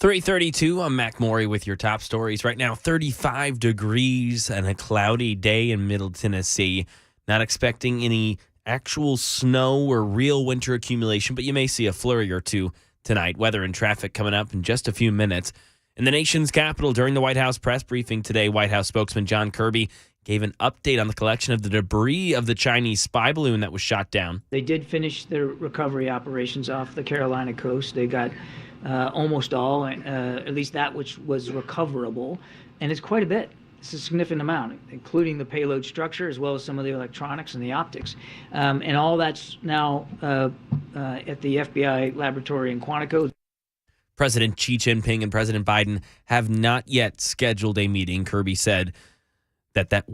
3:32, I'm Mac Maury with your top stories. Right now, 35 degrees and a cloudy day in Middle Tennessee. Not expecting any actual snow or real winter accumulation, but you may see a flurry or two tonight. Weather and traffic coming up in just a few minutes. In the nation's capital, during the White House press briefing today, White House spokesman John Kirby gave an update on the collection of the debris of the Chinese spy balloon that was shot down. They did finish their recovery operations off the Carolina coast. They got almost all, at least that which was recoverable, and it's quite a bit. It's a significant amount, including the payload structure as well as some of the electronics and the optics. And all that's now at the FBI laboratory in Quantico. President Xi Jinping and President Biden have not yet scheduled a meeting. Kirby said that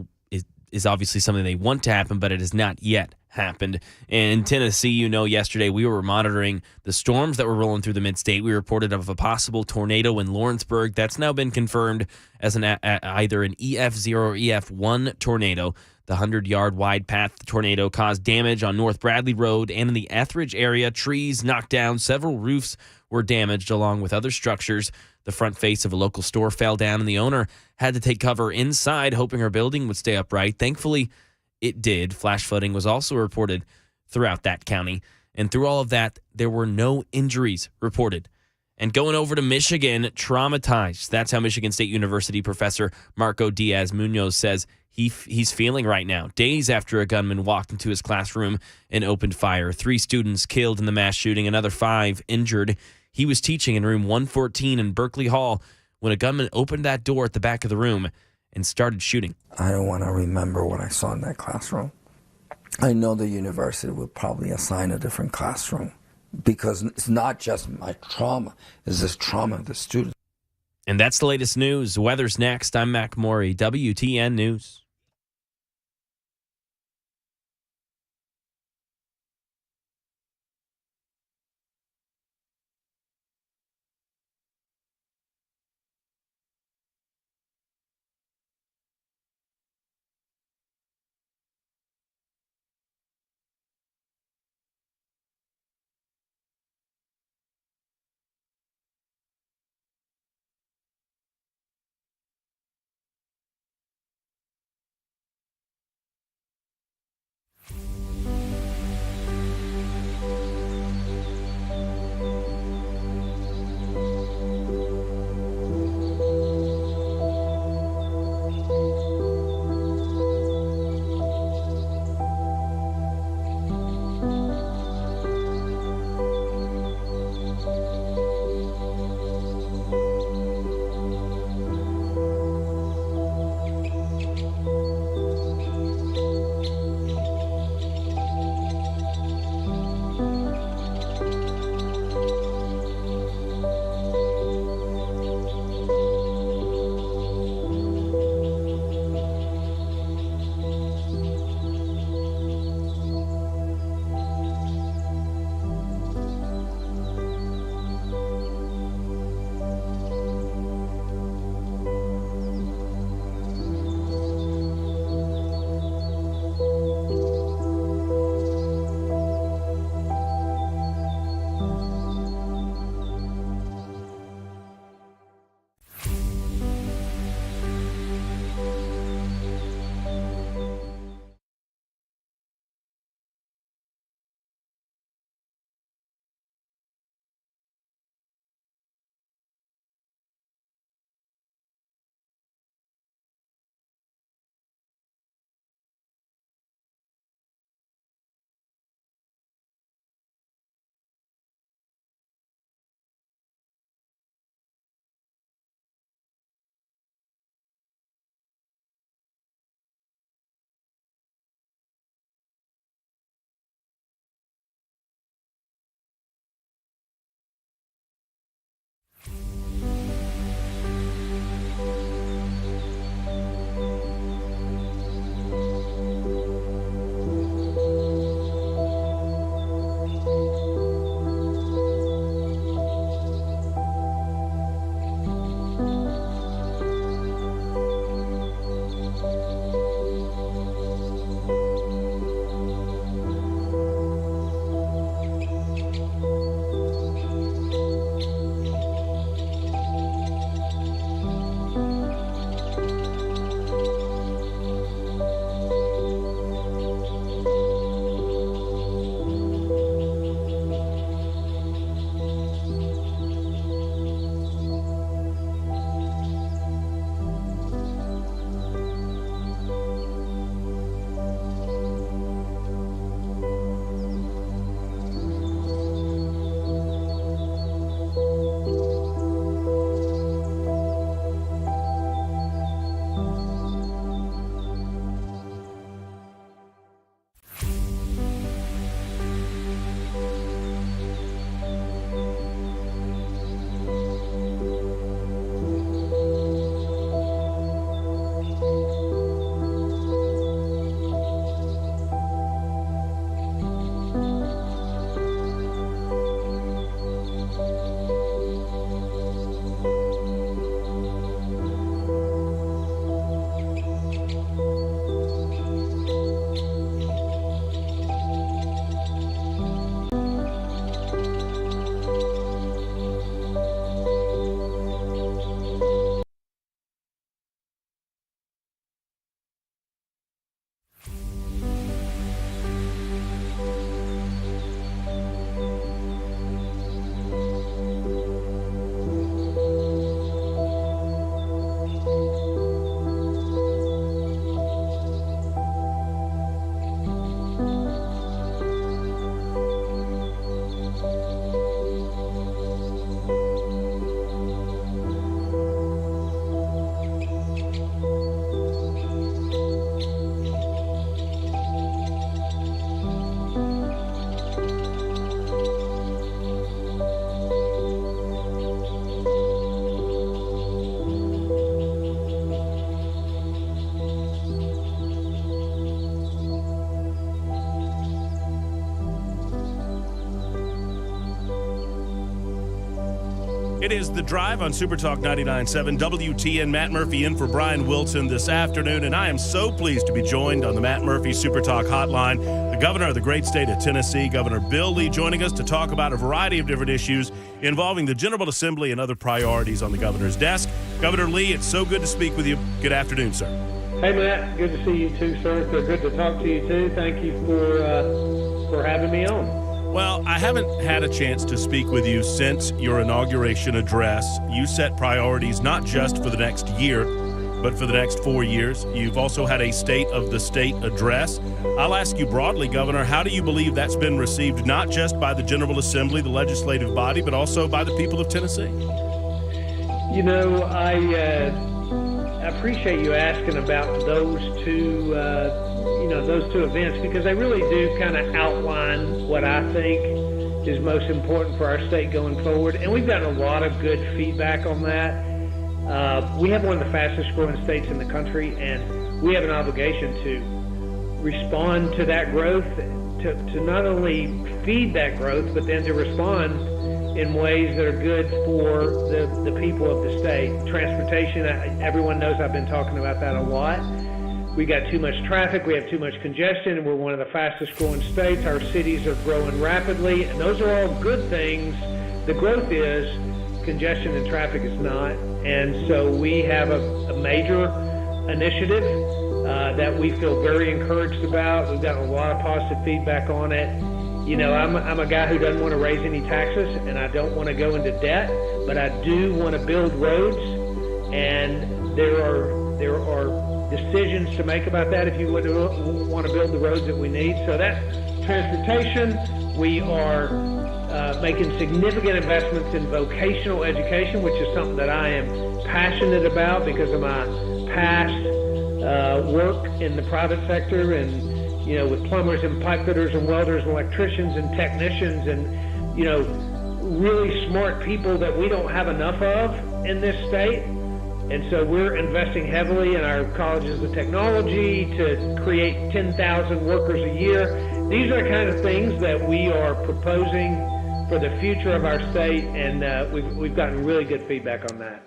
is obviously something they want to happen, but it has not yet happened. In Tennessee, yesterday we were monitoring the storms that were rolling through the mid-state. We reported of a possible tornado in Lawrenceburg. That's now been confirmed as either an EF0 or EF1 tornado. The 100-yard wide path tornado caused damage on North Bradley Road and in the Etheridge area. Trees knocked down. Several roofs were damaged along with other structures. The front face of a local store fell down, and the owner had to take cover inside, hoping her building would stay upright. Thankfully, it did. Flash flooding was also reported throughout that county. And through all of that, there were no injuries reported. And going over to Michigan, traumatized. That's how Michigan State University professor Marco Diaz-Munoz says he's feeling right now. Days after a gunman walked into his classroom and opened fire. 3 students killed in the mass shooting, another 5 injured. He was teaching in room 114 in Berkeley Hall when a gunman opened that door at the back of the room and started shooting. I don't want to remember what I saw in that classroom. I know the university will probably assign a different classroom because it's not just my trauma, it's this trauma of the students. And that's the latest news. Weather's next. I'm Mac Maury, WTN News. It is The Drive on Super Talk 99.7 WTN. Matt Murphy in for Brian Wilson this afternoon, and I am so pleased to be joined on the Matt Murphy Super Talk hotline, the governor of the great state of Tennessee, Governor Bill Lee, joining us to talk about a variety of different issues involving the General Assembly and other priorities on the governor's desk. Governor Lee, it's so good to speak with you. Good afternoon, sir. Hey, Matt. Good to see you too, sir. Good to talk to you too. Thank you for having me on. Well, I haven't had a chance to speak with you since your inauguration address. You set priorities not just for the next year, but for the next 4 years. You've also had a State of the State address. I'll ask you broadly, Governor, how do you believe that's been received not just by the General Assembly, the legislative body, but also by the people of Tennessee? You know, I appreciate you asking about those two events, because they really do kind of outline what I think is most important for our state going forward. And we've gotten a lot of good feedback on that. We have one of the fastest growing states in the country, and we have an obligation to respond to that growth, to not only feed that growth, but then to respond in ways that are good for the people of the state. Transportation, everyone knows I've been talking about that a lot. We got too much traffic, we have too much congestion, and we're one of the fastest growing states. Our cities are growing rapidly, and those are all good things. The growth is, congestion and traffic is not. And so we have a major initiative that we feel very encouraged about. We've gotten a lot of positive feedback on it. You know, I'm a guy who doesn't want to raise any taxes, and I don't want to go into debt, but I do want to build roads, and there are decisions to make about that if you would want to build the roads that we need. So that's transportation. We are making significant investments in vocational education, which is something that I am passionate about because of my past work in the private sector, and, you know, with plumbers and pipe fitters and welders and electricians and technicians and, you know, really smart people that we don't have enough of in this state. And so we're investing heavily in our colleges of technology to create 10,000 workers a year. These are the kind of things that we are proposing for the future of our state, and we've gotten really good feedback on that.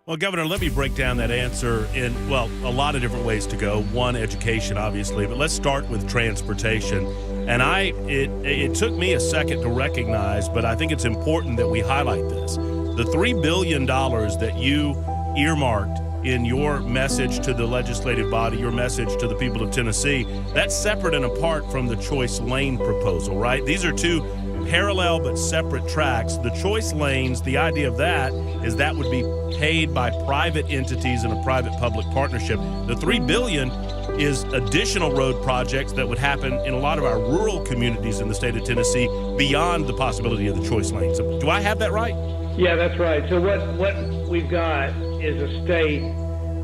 Well, Governor, let me break down that answer in, well, a lot of different ways to go. One, education, obviously, but let's start with transportation. And it took me a second to recognize, but I think it's important that we highlight this. The $3 billion that you earmarked in your message to the legislative body, your message to the people of Tennessee, that's separate and apart from the choice lane proposal, right? These are two parallel but separate tracks. The choice lanes, the idea of that is that would be paid by private entities in a private-public partnership. The $3 billion is additional road projects that would happen in a lot of our rural communities in the state of Tennessee beyond the possibility of the choice lanes. Do I have that right? Yeah, that's right. So what we've got is a state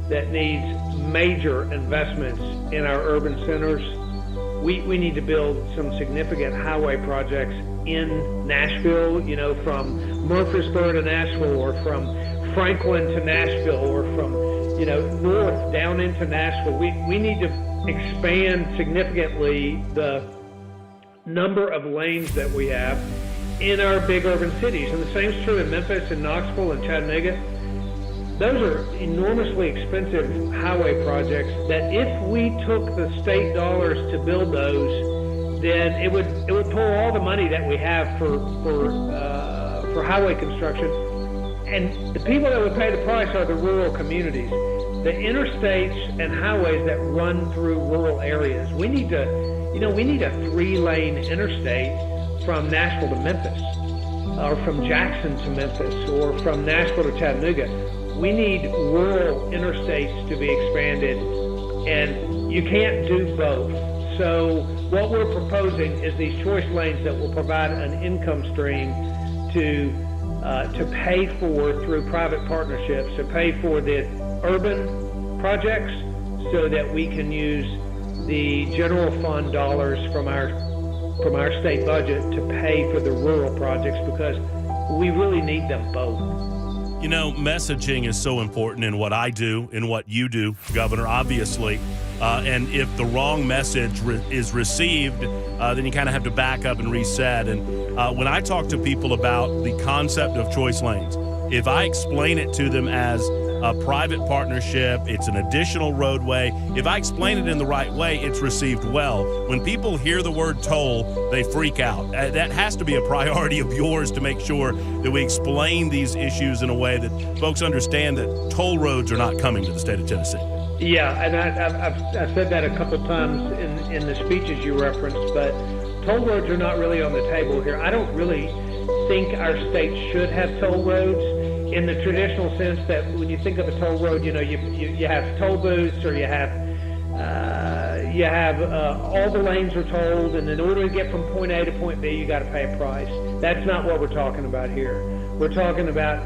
that needs major investments in our urban centers. We need to build some significant highway projects in Nashville, you know, from Murfreesboro to Nashville, or from Franklin to Nashville, or from, you know, north down into Nashville. We need to expand significantly the number of lanes that we have in our big urban cities. And the same is true in Memphis and Knoxville and Chattanooga. Those are enormously expensive highway projects that if we took the state dollars to build those, then it would pull all the money that we have for highway construction. And the people that would pay the price are the rural communities, the interstates and highways that run through rural areas. We need a 3-lane interstate from Nashville to Memphis, or from Jackson to Memphis, or from Nashville to Chattanooga. We need rural interstates to be expanded, and you can't do both. So what we're proposing is these choice lanes that will provide an income stream to pay for, through private partnerships, to pay for the urban projects, so that we can use the general fund dollars from our state budget to pay for the rural projects, because we really need them both. You know, messaging is so important in what I do, in what you do, Governor, obviously. And if the wrong message is received, then you kind of have to back up and reset. And when I talk to people about the concept of choice lanes, If I explain it to them as a private partnership, it's an additional roadway. If I explain it in the right way, it's received well. When people hear the word toll, they freak out. That has to be a priority of yours to make sure that we explain these issues in a way that folks understand that toll roads are not coming to the state of Tennessee. Yeah, and I've said that a couple times in the speeches you referenced, but toll roads are not really on the table here. I don't really think our state should have toll roads in the traditional sense that when you think of a toll road, you have toll booths, or you have all the lanes are tolled, and in order to get from point A to point B, you got to pay a price. That's not what we're talking about here. We're talking about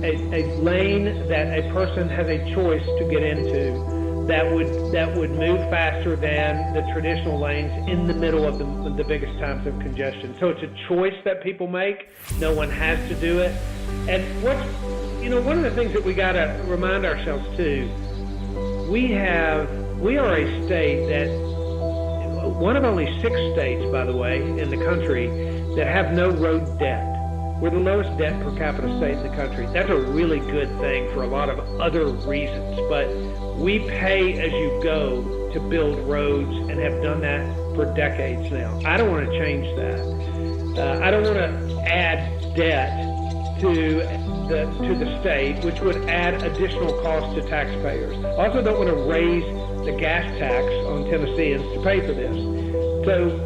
a lane that a person has a choice to get into that would move faster than the traditional lanes in the middle of the biggest times of congestion. So it's a choice that people make. No one has to do it. And one of the things that we got to remind ourselves too, we are a state that, one of only 6 states, by the way, in the country that have no road debt. We're the lowest debt per capita state in the country. That's a really good thing for a lot of other reasons, but we pay as you go to build roads and have done that for decades now. I don't want to change that. I don't want to add debt to the state, which would add additional costs to taxpayers. I also don't want to raise the gas tax on Tennesseans to pay for this. So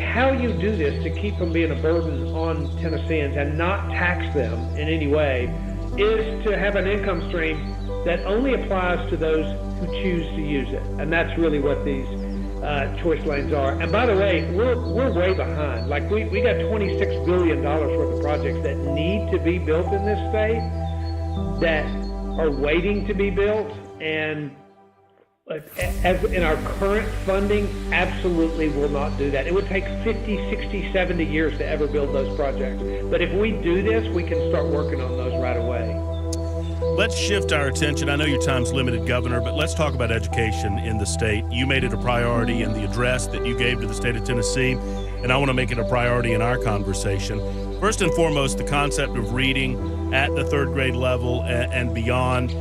how you do this to keep from being a burden on Tennesseans and not tax them in any way is to have an income stream that only applies to those who choose to use it. And that's really what these choice lanes are. And by the way, we're way behind. Like we got $26 billion worth of projects that need to be built in this state that are waiting to be built, and as in our current funding, absolutely will not do that. It would take 50, 60, 70 years to ever build those projects. But if we do this, we can start working on those right away. Let's shift our attention. I know your time's limited, Governor, but let's talk about education in the state. You made it a priority in the address that you gave to the state of Tennessee, and I want to make it a priority in our conversation. First and foremost, the concept of reading at the 3rd grade level and beyond.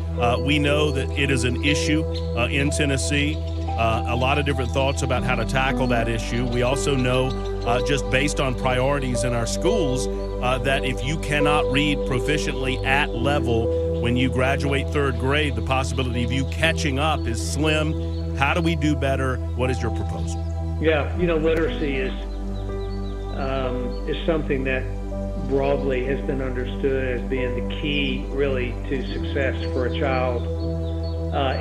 We know that it is an issue in Tennessee. A lot of different thoughts about how to tackle that issue. We also know, just based on priorities in our schools, that if you cannot read proficiently at level when you graduate 3rd grade, the possibility of you catching up is slim. How do we do better? What is your proposal? Yeah, literacy is something that broadly has been understood as being the key, really, to success for a child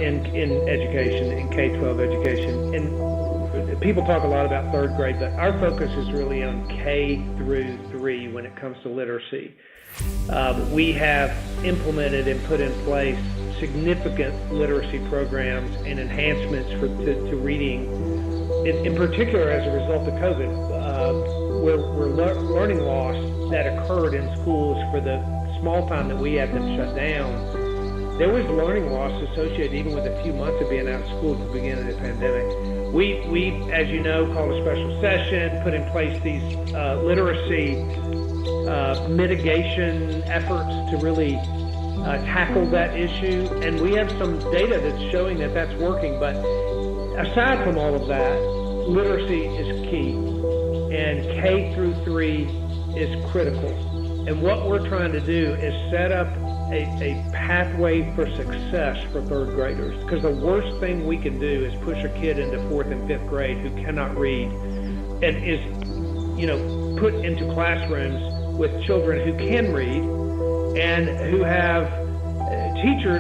in education, in K-12 education. And people talk a lot about 3rd grade, but our focus is really on K through 3 when it comes to literacy. We have implemented and put in place significant literacy programs and enhancements to reading, in particular as a result of COVID, where learning loss that occurred in schools for the small time that we had them shut down. There was learning loss associated even with a few months of being out of school at the beginning of the pandemic. We, as you know, called a special session, put in place these literacy mitigation efforts to really tackle that issue. And we have some data that's showing that that's working. But aside from all of that, literacy is key. And K through 3 is critical. And what we're trying to do is set up a pathway for success for 3rd graders. Because the worst thing we can do is push a kid into 4th and 5th grade who cannot read and is, put into classrooms with children who can read and who have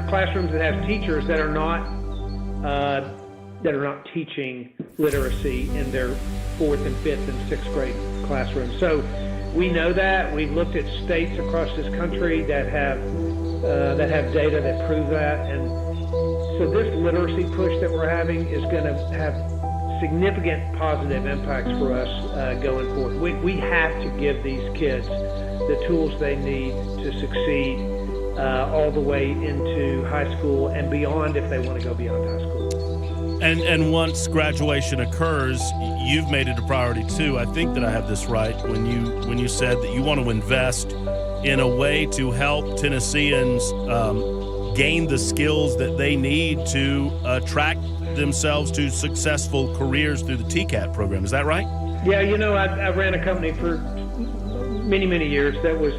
classrooms that have teachers that are not teaching literacy in their 4th and 5th and 6th grade classrooms. So we know that. We've looked at states across this country that have data that prove that. And so this literacy push that we're having is going to have significant positive impacts for us going forward. We have to give these kids the tools they need to succeed all the way into high school and beyond if they want to go beyond high school. And once graduation occurs, you've made it a priority too. I think that I have this right when you said that you want to invest in a way to help Tennesseans gain the skills that they need to attract themselves to successful careers through the TCAT program. Is that right? Yeah, I ran a company for many years that was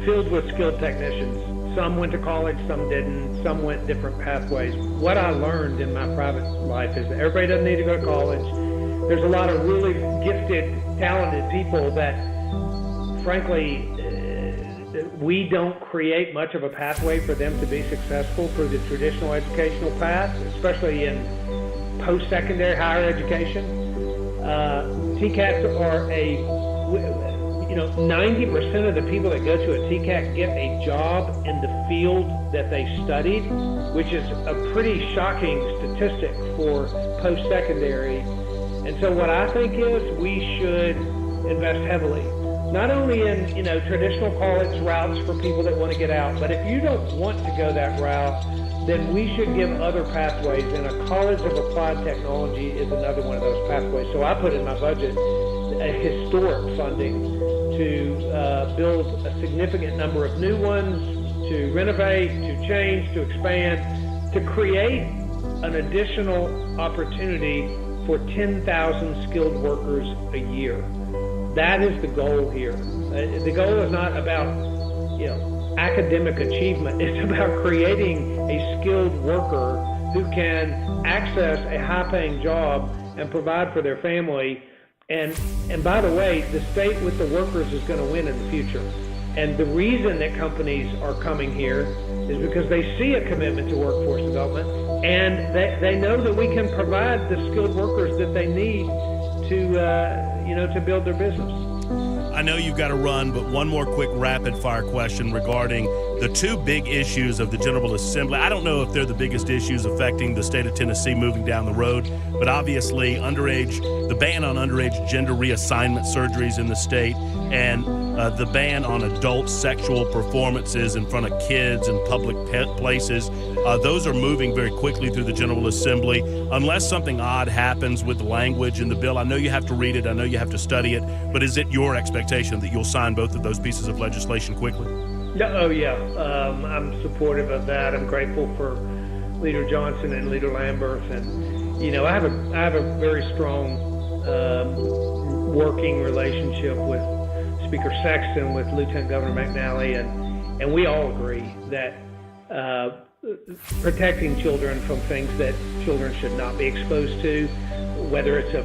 filled with skilled technicians. Some went to college, some didn't, some went different pathways. What I learned in my private life is that everybody doesn't need to go to college. There's a lot of really gifted, talented people that, frankly, we don't create much of a pathway for them to be successful through the traditional educational path, especially in post-secondary higher education. TCATs are 90% of the people that go to a TCAT get a job in the field that they studied, which is a pretty shocking statistic for post-secondary. And so what I think is we should invest heavily, not only in, traditional college routes for people that want to get out, but if you don't want to go that route, then we should give other pathways, and a College of Applied Technology is another one of those pathways. So I put in my budget a historic funding to build a significant number of new ones, to renovate, to change, to expand, to create an additional opportunity for 10,000 skilled workers a year. That is the goal here. The goal is not about, academic achievement. It's about creating a skilled worker who can access a high-paying job and provide for their family. And by the way, the state with the workers is going to win in the future. And the reason that companies are coming here is because they see a commitment to workforce development, and they know that we can provide the skilled workers that they need to build their business. I know you've got to run, but one more quick rapid-fire question regarding the two big issues of the General Assembly. I don't know if they're the biggest issues affecting the state of Tennessee moving down the road, but obviously the ban on underage gender reassignment surgeries in the state, and the ban on adult sexual performances in front of kids in public places. Those are moving very quickly through the General Assembly. Unless something odd happens with the language in the bill, I know you have to read it, I know you have to study it, but is it your expectation that you'll sign both of those pieces of legislation quickly? Oh, yeah. I'm supportive of that. I'm grateful for Leader Johnson and Leader Lamberth. And, I have a very strong working relationship with Speaker Sexton, with Lieutenant Governor McNally, and we all agree that protecting children from things that children should not be exposed to, whether it's a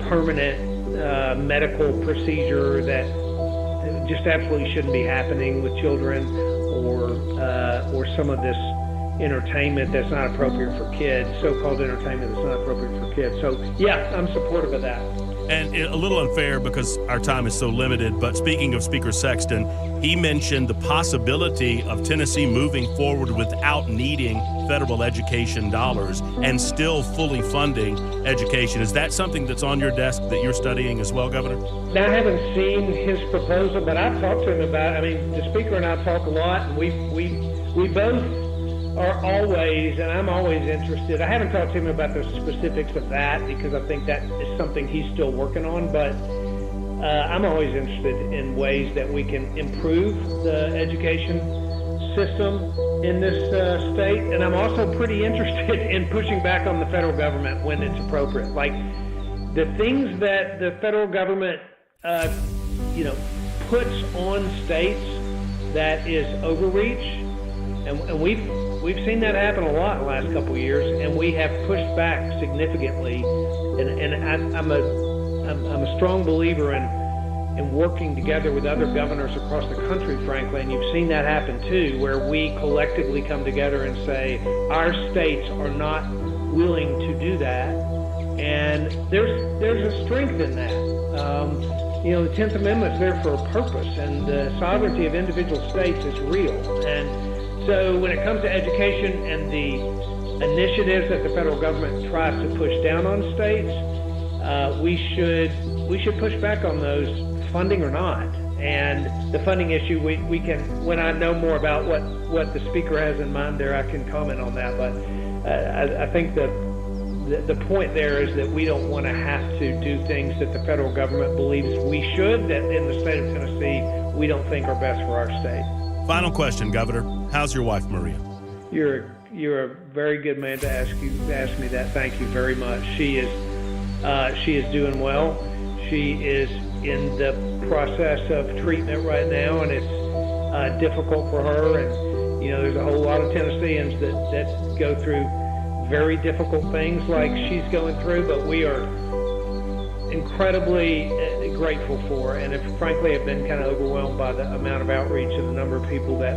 permanent medical procedure that just absolutely shouldn't be happening with children, or some of this entertainment that's not appropriate for kids, so-called entertainment that's not appropriate for kids. So yeah, I'm supportive of that. And a little unfair because our time is so limited, but speaking of Speaker Sexton, he mentioned the possibility of Tennessee moving forward without needing federal education dollars and still fully funding education. Is that something that's on your desk that you're studying as well, Governor? Now, I haven't seen his proposal, but I've talked to him about it. I mean, the Speaker and I talk a lot, and we both are always, and I'm always interested. I haven't talked to him about the specifics of that because I think that is something he's still working on, but I'm always interested in ways that we can improve the education system in this state, and I'm also pretty interested in pushing back on the federal government when it's appropriate. Like the things that the federal government, puts on states that is overreach, and we've seen that happen a lot in the last couple of years, and we have pushed back significantly. And I'm a strong believer in working together with other governors across the country, frankly, and you've seen that happen too, where we collectively come together and say our states are not willing to do that, and there's a strength in that. The 10th Amendment is there for a purpose, and the sovereignty of individual states is real. And so when it comes to education and the initiatives that the federal government tries to push down on states, we should push back on those, funding or not. And the funding issue, we can, when I know more about what the Speaker has in mind there, I can comment on that. But I think that the point there is that we don't want to have to do things that the federal government believes we should, that in the state of Tennessee we don't think are best for our state. Final question, Governor. How's your wife, Maria? You're a very good man to ask me that. Thank you very much. She is doing well. She is in the process of treatment right now, and it's difficult for her. And there's a whole lot of Tennesseans that go through very difficult things like she's going through, but we are incredibly grateful for her, and frankly have been kind of overwhelmed by the amount of outreach and the number of people that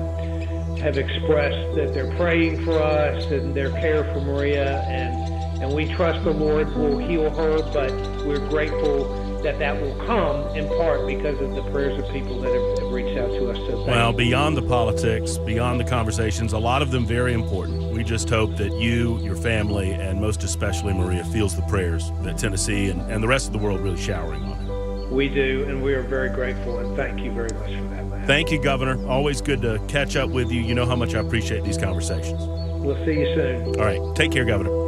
have expressed that they're praying for us and their care for Maria, and we trust the Lord will heal her, but we're grateful that will come in part because of the prayers of people that have reached out to us. So well, beyond the politics, beyond the conversations, a lot of them very important. We just hope that you, your family, and most especially Maria feels the prayers that Tennessee and the rest of the world really showering on her. We do, and we are very grateful, and thank you very much for that, Matt. Thank you, Governor. Always good to catch up with you. You know how much I appreciate these conversations. We'll see you soon. All right. Take care, Governor.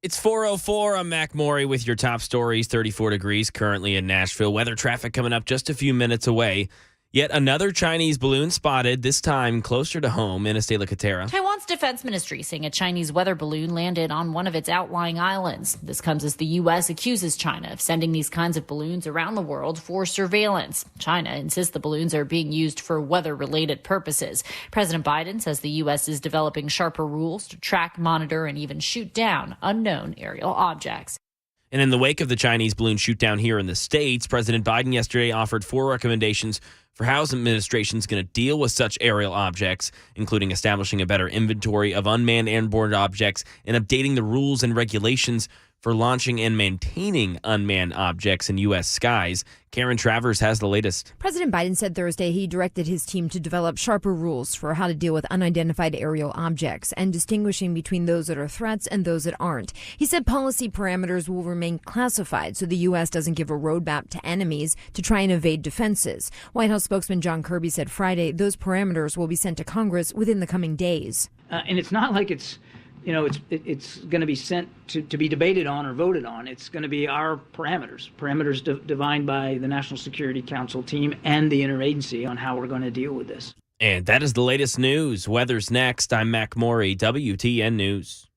It's 4:04. I'm Mac Maury with your top stories. 34 degrees currently in Nashville. Weather traffic coming up just a few minutes away. Yet another Chinese balloon spotted, this time closer to home in Estela Catera. Taiwan's defense ministry saying a Chinese weather balloon landed on one of its outlying islands. This comes as the U.S. accuses China of sending these kinds of balloons around the world for surveillance. China insists the balloons are being used for weather-related purposes. President Biden says the U.S. is developing sharper rules to track, monitor, and even shoot down unknown aerial objects. And in the wake of the Chinese balloon shoot down here in the States, President Biden yesterday offered 4 recommendations for how his administration is going to deal with such aerial objects, including establishing a better inventory of unmanned airborne objects and updating the rules and regulations for launching and maintaining unmanned objects in U.S. skies. Karen Travers has the latest. President Biden said Thursday he directed his team to develop sharper rules for how to deal with unidentified aerial objects and distinguishing between those that are threats and those that aren't. He said policy parameters will remain classified so the U.S. doesn't give a roadmap to enemies to try and evade defenses. White House spokesman John Kirby said Friday those parameters will be sent to Congress within the coming days. And it's not like it's going to be sent to be debated on or voted on. It's going to be our parameters defined by the National Security Council team and the interagency on how we're going to deal with this. And that is the latest news. Weather's next. I'm Mac Maury, WTN News.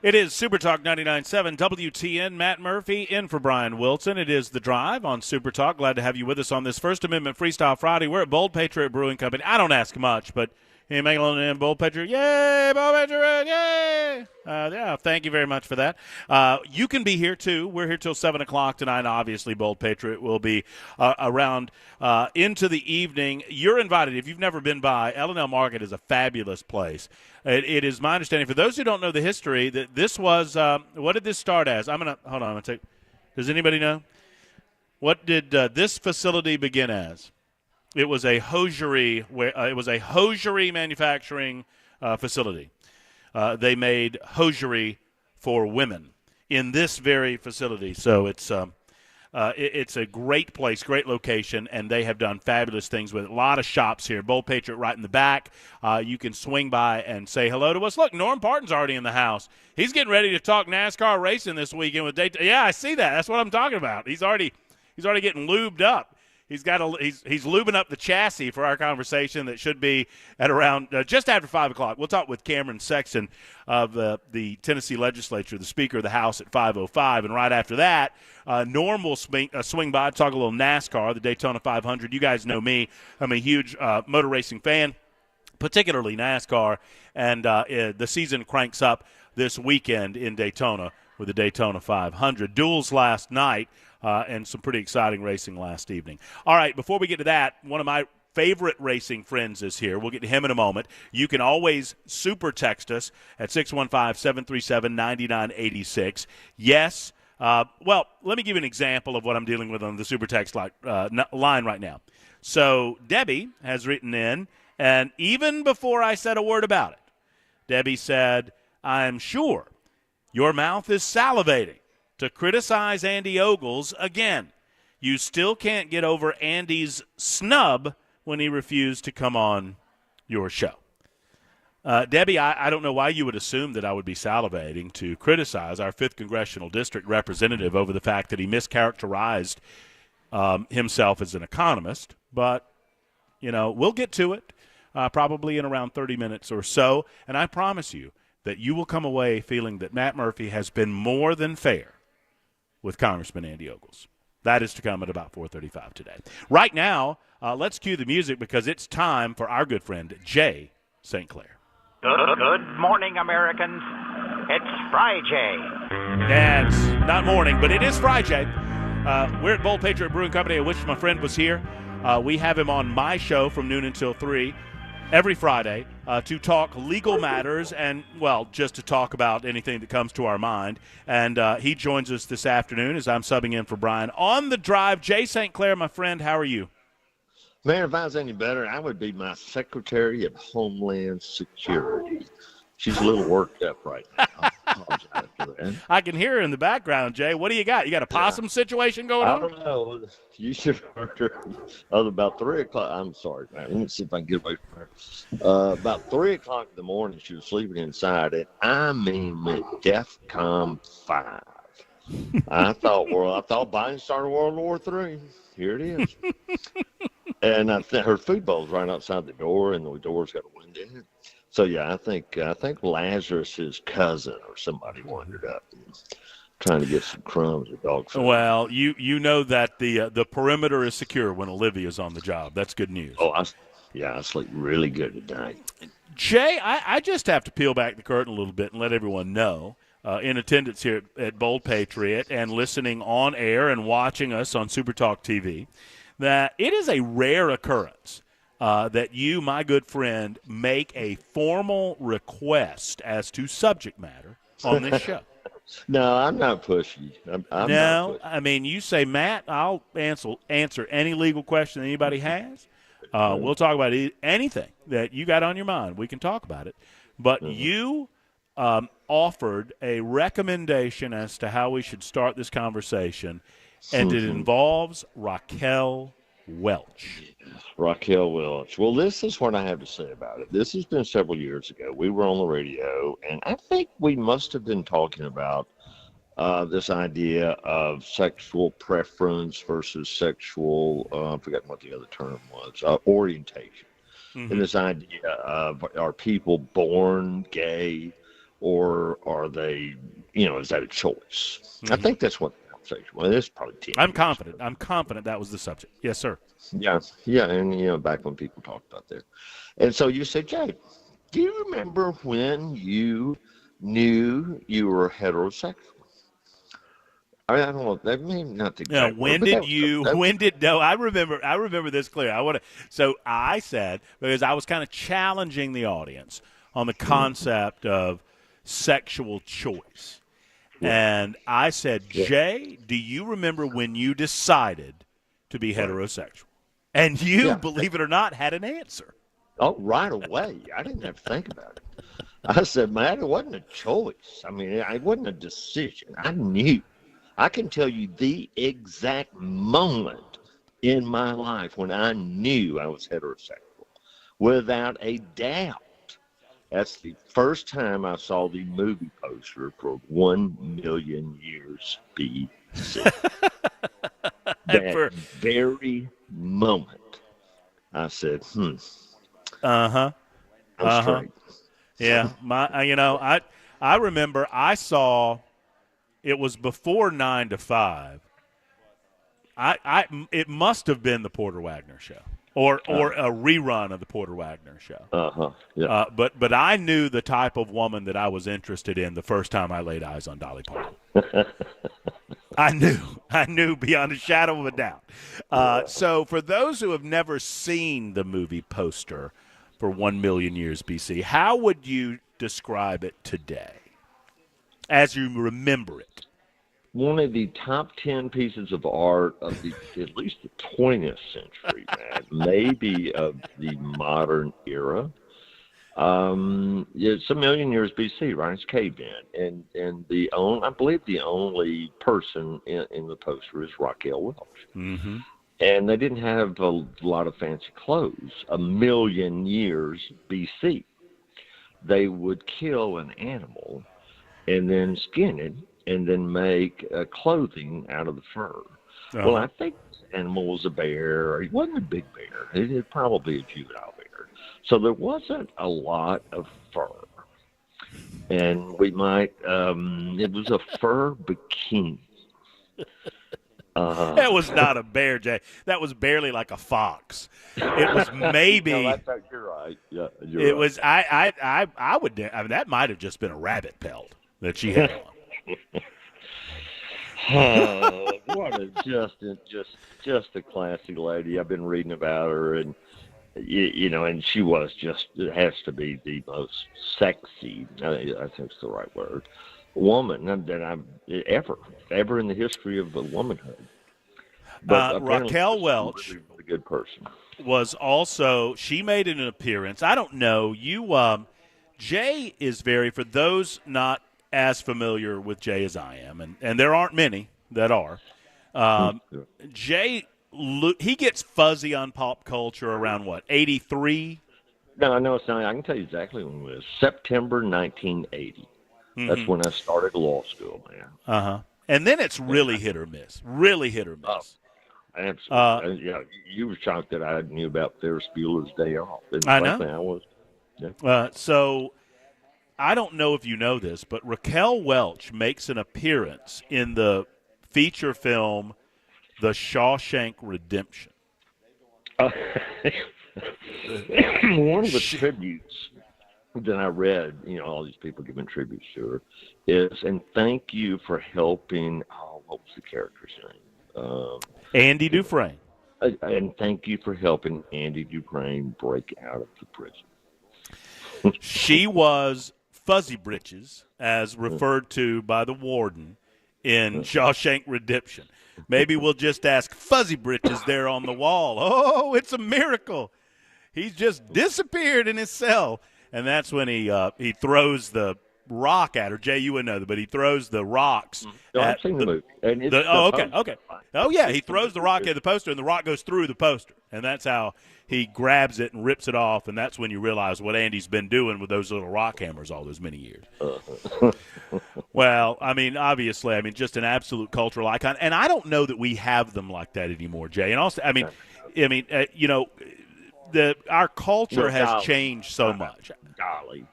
It is Super Talk 99.7 WTN. Matt Murphy in for Brian Wilson. It is The Drive on Super Talk. Glad to have you with us on this First Amendment Freestyle Friday. We're at Bold Patriot Brewing Company. I don't ask much, but you make a little Bold Patriot. Yay, Bold Patriot, yay. Yeah, thank you very much for that. You can be here, too. We're here till 7 o'clock tonight. Obviously, Bold Patriot will be around into the evening. You're invited. If you've never been by, L&L Market is a fabulous place. It is my understanding, for those who don't know the history, that this was what did this start as? Hold on. I'm going to take. Does anybody know? What did this facility begin as? It was a hosiery. It was a hosiery manufacturing facility. They made hosiery for women in this very facility. So it's a great place, great location, and they have done fabulous things with it. A lot of shops here. Bold Patriot right in the back. You can swing by and say hello to us. Look, Norm Parton's already in the house. He's getting ready to talk NASCAR racing this weekend with Daytona. Yeah, I see that. That's what I'm talking about. He's already getting lubed up. He's lubing up the chassis for our conversation that should be at around just after 5 o'clock. We'll talk with Cameron Sexton of the Tennessee Legislature, the Speaker of the House, at 5:05. And right after that, Norm will swing by, talk a little NASCAR, the Daytona 500. You guys know me. I'm a huge motor racing fan, particularly NASCAR. And the season cranks up this weekend in Daytona with the Daytona 500. Duels last night. And some pretty exciting racing last evening. All right, before we get to that, one of my favorite racing friends is here. We'll get to him in a moment. You can always super text us at 615-737-9986. Yes. Well, let me give you an example of what I'm dealing with on the super text line right now. So Debbie has written in, and even before I said a word about it, Debbie said, I'm sure your mouth is salivating to criticize Andy Ogles again. You still can't get over Andy's snub when he refused to come on your show. Debbie, I don't know why you would assume that I would be salivating to criticize our 5th Congressional District representative over the fact that he mischaracterized himself as an economist. But, we'll get to it probably in around 30 minutes or so. And I promise you that you will come away feeling that Matt Murphy has been more than fair with Congressman Andy Ogles. That is to come at about 4:35 today. Right now, let's cue the music because it's time for our good friend, Jay St. Clair. Good morning, Americans. It's Friday. Yeah, it's not morning, but it is Friday. We're at Bold Patriot Brewing Company. I wish my friend was here. We have him on my show from noon until 3 every Friday to talk legal matters and, well, just to talk about anything that comes to our mind. And he joins us this afternoon as I'm subbing in for Brian. On the drive, Jay St. Clair, my friend, how are you? Man, if I was any better, I would be my Secretary of Homeland Security. She's a little worked up right now. I apologize for that. I can hear her in the background, Jay. What do you got? You got a possum situation going on? I don't know. You should have heard her about 3 o'clock. I'm sorry, man. Let me see if I can get away from her. About 3 o'clock in the morning, she was sleeping inside it. I mean, with DEFCON 5. I thought Biden started World War III. Here it is. And her food bowl's right outside the door, and the door's got a window in it. So yeah, I think Lazarus's cousin or somebody wandered up trying to get some crumbs or dog food. Well, you know that the perimeter is secure when Olivia's on the job. That's good news. Oh, I sleep really good tonight. Jay, I just have to peel back the curtain a little bit and let everyone know, in attendance here at Bold Patriot and listening on air and watching us on Super Talk TV, that it is a rare occurrence that you, my good friend, make a formal request as to subject matter on this show. No, I'm not pushy. I'm not pushy. I mean, you say, Matt, I'll answer any legal question anybody has. We'll talk about anything that you got on your mind. We can talk about it. But you offered a recommendation as to how we should start this conversation, and it involves Raquel Welch. Raquel Welch. Well, this is what I have to say about it. This has been several years ago. We were on the radio, and I think we must have been talking about this idea of sexual preference versus sexual, I've forgotten what the other term was, orientation. Mm-hmm. And this idea of, are people born gay, or are they, is that a choice? Mm-hmm. I think that's what the conversation was. It's probably 10 I'm confident that was the subject. Yes, sir. Yeah, and back when people talked about that. And so you said, Jay, do you remember when you knew you were heterosexual? I mean, I don't know. That may not the exact word, I remember this clear. So I said, because I was kind of challenging the audience on the concept of sexual choice. Yeah. And I said, Jay, do you remember when you decided to be heterosexual? And you, Yeah. believe it or not, had an answer. Oh, right away. I didn't have to think about it. I said, man, it wasn't a choice. I mean, it wasn't a decision. I knew. I can tell you the exact moment in my life when I knew I was heterosexual, without a doubt. That's the first time I saw the movie poster for 1,000,000 Years BC. That very moment, I said, I'm straight. Yeah, I remember I saw it was before 9 to 5. It must have been the Porter Wagner show or a rerun of the Porter Wagner show. Yeah. But I knew the type of woman that I was interested in the first time I laid eyes on Dolly Parton. I knew beyond a shadow of a doubt. So for those who have never seen the movie poster for 1,000,000 Years BC, how would you describe it today as you remember it? One of the top 10 pieces of art of at least the 20th century, man, maybe of the modern era. It's 1,000,000 Years BC, right? It's caveman, and I believe the only person in the poster is Raquel Welch. Mm-hmm. And they didn't have a lot of fancy clothes. 1,000,000 years BC, they would kill an animal and then skin it and then make clothing out of the fur. Well, I think this animal was a bear. It wasn't a big bear. It was probably a juvenile bear. So there wasn't a lot of fur. And we might, it was a fur bikini. That was not a bear, Jay. That was barely like a fox. It was maybe. No, you're right. Yeah, it right. was. I would. I mean, that might have just been a rabbit pelt that she had on. Oh, what a just a classy lady. I've been reading about her, and and she was just, it has to be the most sexy, I think it's the right word, woman that I've ever in the history of womanhood. But Raquel Welch, really, really good person, was also, she made an appearance. I don't know, Jay is for those not as familiar with Jay as I am, and there aren't many that are. Jay, he gets fuzzy on pop culture around what, 83? No, it's not. I can tell you exactly when it was. September 1980. Mm-hmm. That's when I started law school, man. And then it's really hit or miss. Really hit or miss. Oh, absolutely. You were shocked that I knew about Ferris Bueller's Day Off. I know. I was. Yeah. So I don't know if you know this, but Raquel Welch makes an appearance in the feature film The Shawshank Redemption. One of the tributes that I read, all these people giving tributes to her, is, and thank you for helping, what was the character's name? Andy Dufresne. And thank you for helping Andy Dufresne break out of the prison. She was Fuzzy Britches, as referred to by the warden in Shawshank Redemption. Maybe we'll just ask Fuzzy Britches there on the wall. Oh, it's a miracle. He's just disappeared in his cell. And that's when he throws the rock at her. Jay, you wouldn't know, but he throws the rocks. I've seen the movie. And okay. Oh, yeah, he throws the rock at the poster, and the rock goes through the poster. And that's how he grabs it and rips it off, and that's when you realize what Andy's been doing with those little rock hammers all those many years. Well, obviously, just an absolute cultural icon. And I don't know that we have them like that anymore, Jay. And also, our culture has changed so much. Dolly.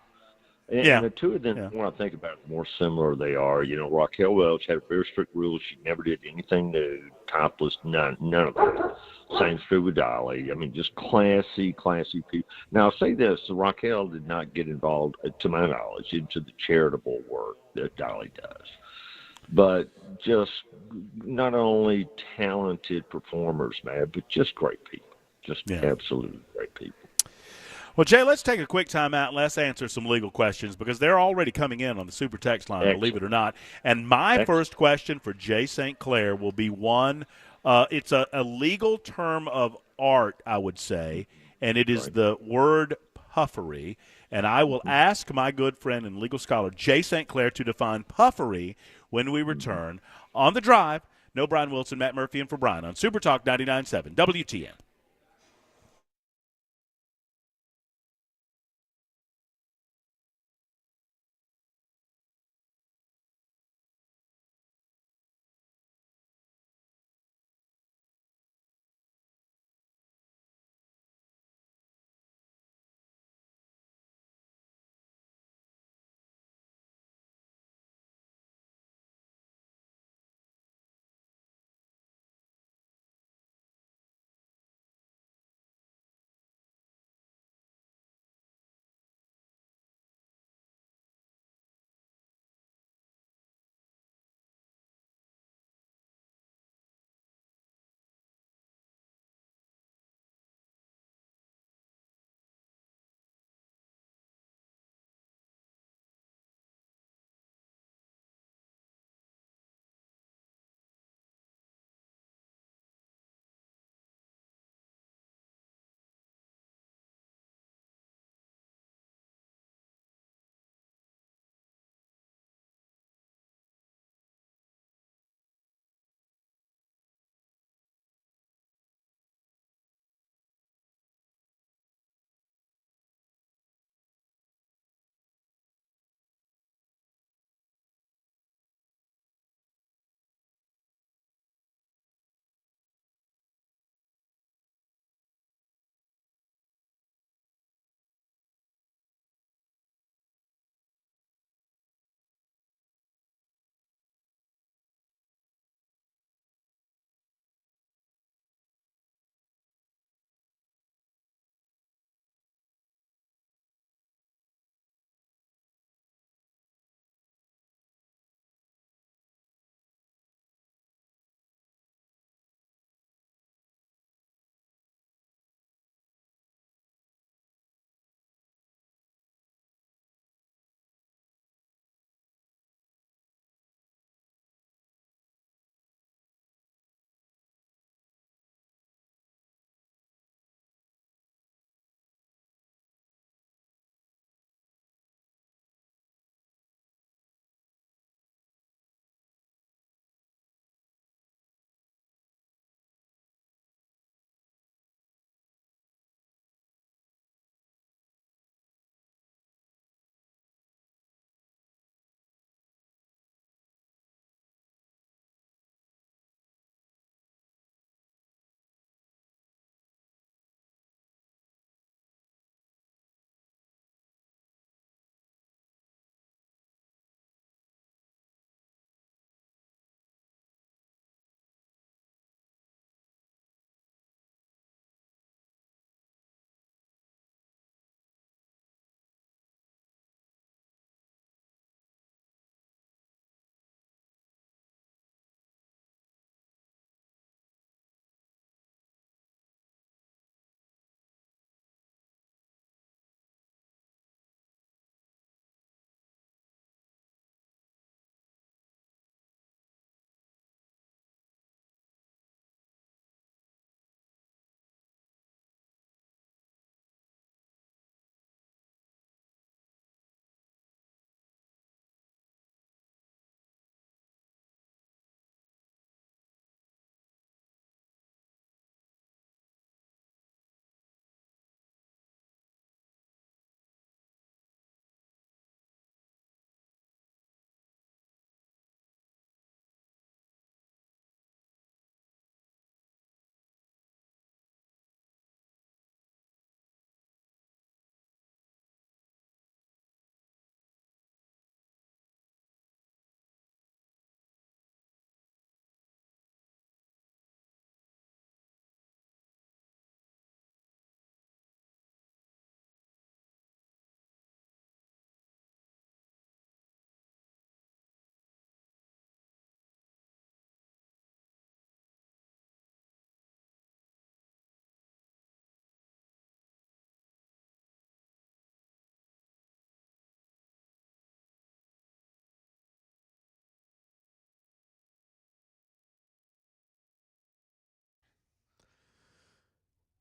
And the two of them, when I think about it, the more similar they are. Raquel Welch had a very strict rule. She never did anything nude, topless, none of that. Same true with Dolly. Just classy people. Now, I'll say this. Raquel did not get involved, to my knowledge, into the charitable work that Dolly does. But just not only talented performers, man, but just great people. Just absolutely great people. Well, Jay, let's take a quick time out and let's answer some legal questions because they're already coming in on the super text line, believe it or not. And my first question for Jay St. Clair will be one, it's a legal term of art, I would say, and it is the word puffery. And I will ask my good friend and legal scholar Jay St. Clair to define puffery when we return on The Drive. No Brian Wilson, Matt Murphy, and for Brian on Super Talk 99.7 WTN.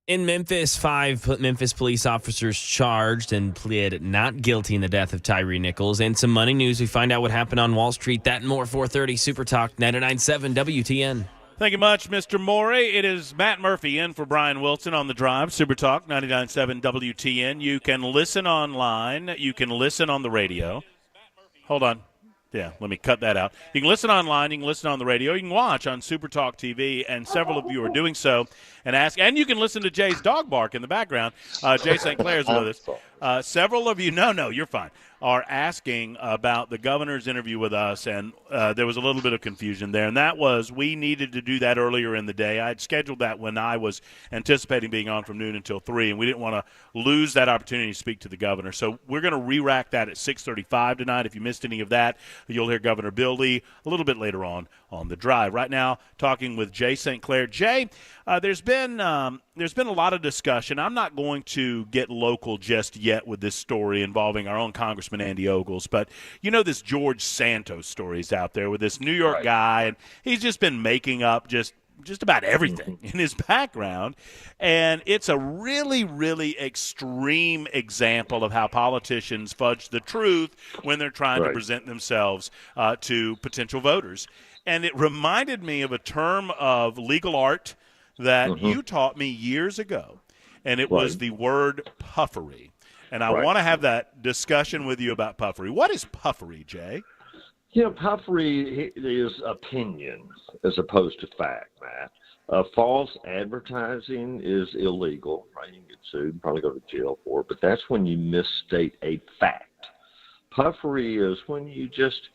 In Memphis, 5 Memphis police officers charged and pled not guilty in the death of Tyree Nichols. And some money news. We find out what happened on Wall Street. That and more, 4:30 Super Talk, 99.7 WTN. Thank you much, Mr. Morey. It is Matt Murphy in for Brian Wilson on the drive. Super Talk, 99.7 WTN. You can listen online. You can listen on the radio. Hold on. Yeah, let me cut that out. You can listen online. You can listen on the radio. You can watch on Super Talk TV, and several of you are doing so. And you can listen to Jay's dog bark in the background. Jay St. Clair's with us. Several of you, no, you're fine, are asking about the governor's interview with us, and there was a little bit of confusion there. And that was we needed to do that earlier in the day. I had scheduled that when I was anticipating being on from noon until 3, and we didn't want to lose that opportunity to speak to the governor. So we're going to re-rack that at 6:35 tonight. If you missed any of that, you'll hear Governor Bill Lee a little bit later on the drive. Right now, talking with Jay St. Clair. Jay, there's been a lot of discussion. I'm not going to get local just yet with this story involving our own Congressman Andy Ogles, but you know this George Santos story is out there with this New York guy, and he's just been making up just about everything in his background, and it's a really, really extreme example of how politicians fudge the truth when they're trying to present themselves to potential voters. And it reminded me of a term of legal art that you taught me years ago, and it was the word puffery. And I want to have that discussion with you about puffery. What is puffery, Jay? You know, puffery is opinion as opposed to fact, Matt. False advertising is illegal. Right? You can get sued, probably go to jail for it, but that's when you misstate a fact. Puffery is when you just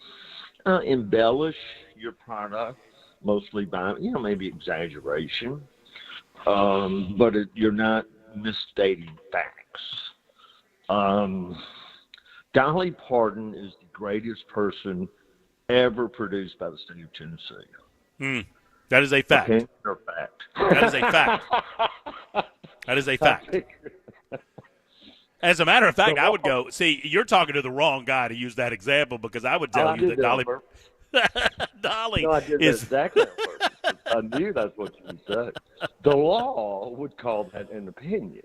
embellish your product, mostly by, maybe exaggeration, but you're not misstating facts. Dolly Parton is the greatest person ever produced by the state of Tennessee. That is a fact. Opinion or fact? That is a fact. That is a fact. As a matter of fact, I would go, see, you're talking to the wrong guy to use that example, because I would tell you that Dolly No, I did is that exactly on purpose. I knew that's what you would say. The law would call that an opinion,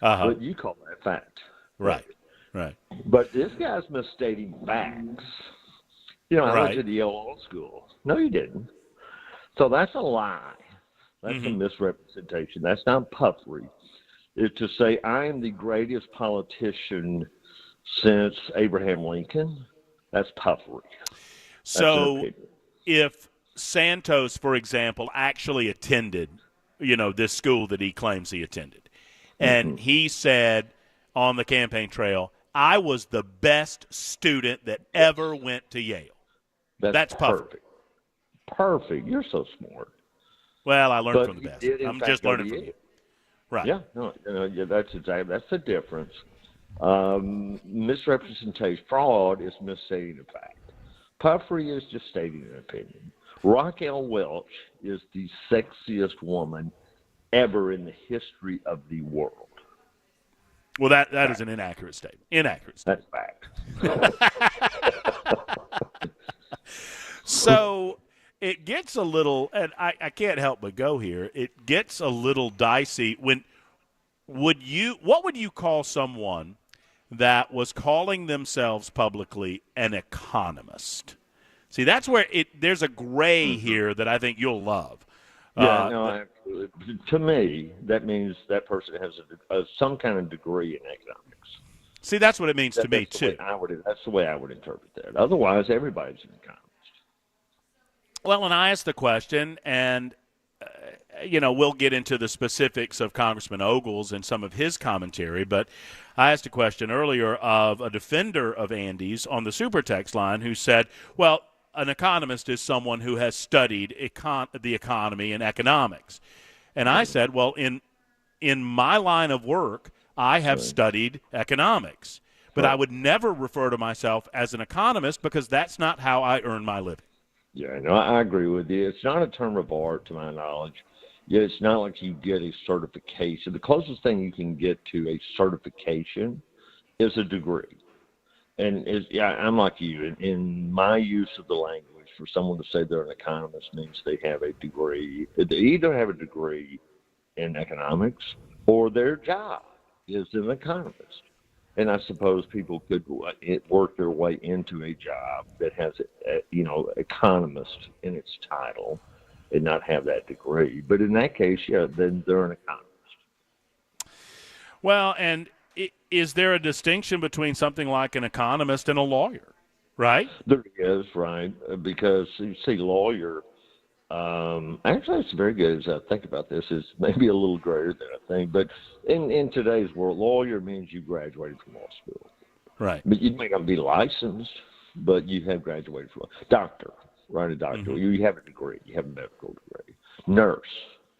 but you call that fact. Right. But this guy's misstating facts. I went to the Yale Law School. No, you didn't. So that's a lie. That's a misrepresentation. That's not puffery. It's to say I am the greatest politician since Abraham Lincoln. That's puffery. So if Santos, for example, actually attended, this school that he claims he attended, and he said on the campaign trail, I was the best student that ever went to Yale. That's puffery. Perfect. You're so smart. Well, I learned from the best. I'm just learning from you. Right. Yeah. That's the difference. Misrepresentation, fraud is misstating a fact. Puffery is just stating an opinion. Raquel Welch is the sexiest woman ever in the history of the world. Well, that is an inaccurate statement. That's fact. So it gets a little, and I can't help but go here, it gets a little dicey. What would you call someone that was calling themselves publicly an economist? See, that's where there's a gray here that I think you'll love. Absolutely. To me, that means that person has some kind of degree in economics. See, that's what it means to me, too. That's the way I would interpret that. Otherwise, everybody's an economist. Well, and I asked the question, and, we'll get into the specifics of Congressman Ogles and some of his commentary, but I asked a question earlier of a defender of Andy's on the Super Text line who said, well, an economist is someone who has studied the economy and economics. And I said, well, in my line of work, I have studied economics. But I would never refer to myself as an economist because that's not how I earn my living. Yeah, no, I agree with you. It's not a term of art, to my knowledge. Yeah, it's not like you get a certification. The closest thing you can get to a certification is a degree. And I'm like you. In my use of the language, for someone to say they're an economist means they have a degree. They either have a degree in economics or their job is an economist. And I suppose people could work their way into a job that has, economist in its title and not have that degree. But in that case, then they're an economist. Well, and is there a distinction between something like an economist and a lawyer, right? There is, right? Because you see lawyer, actually it's very good as I think about this. It's maybe a little greater than I think. But in today's world, lawyer means you graduated from law school. Right. But you may not be licensed, but you have graduated from doctor, right? A doctor. Mm-hmm. You have a degree. You have a medical degree. Nurse.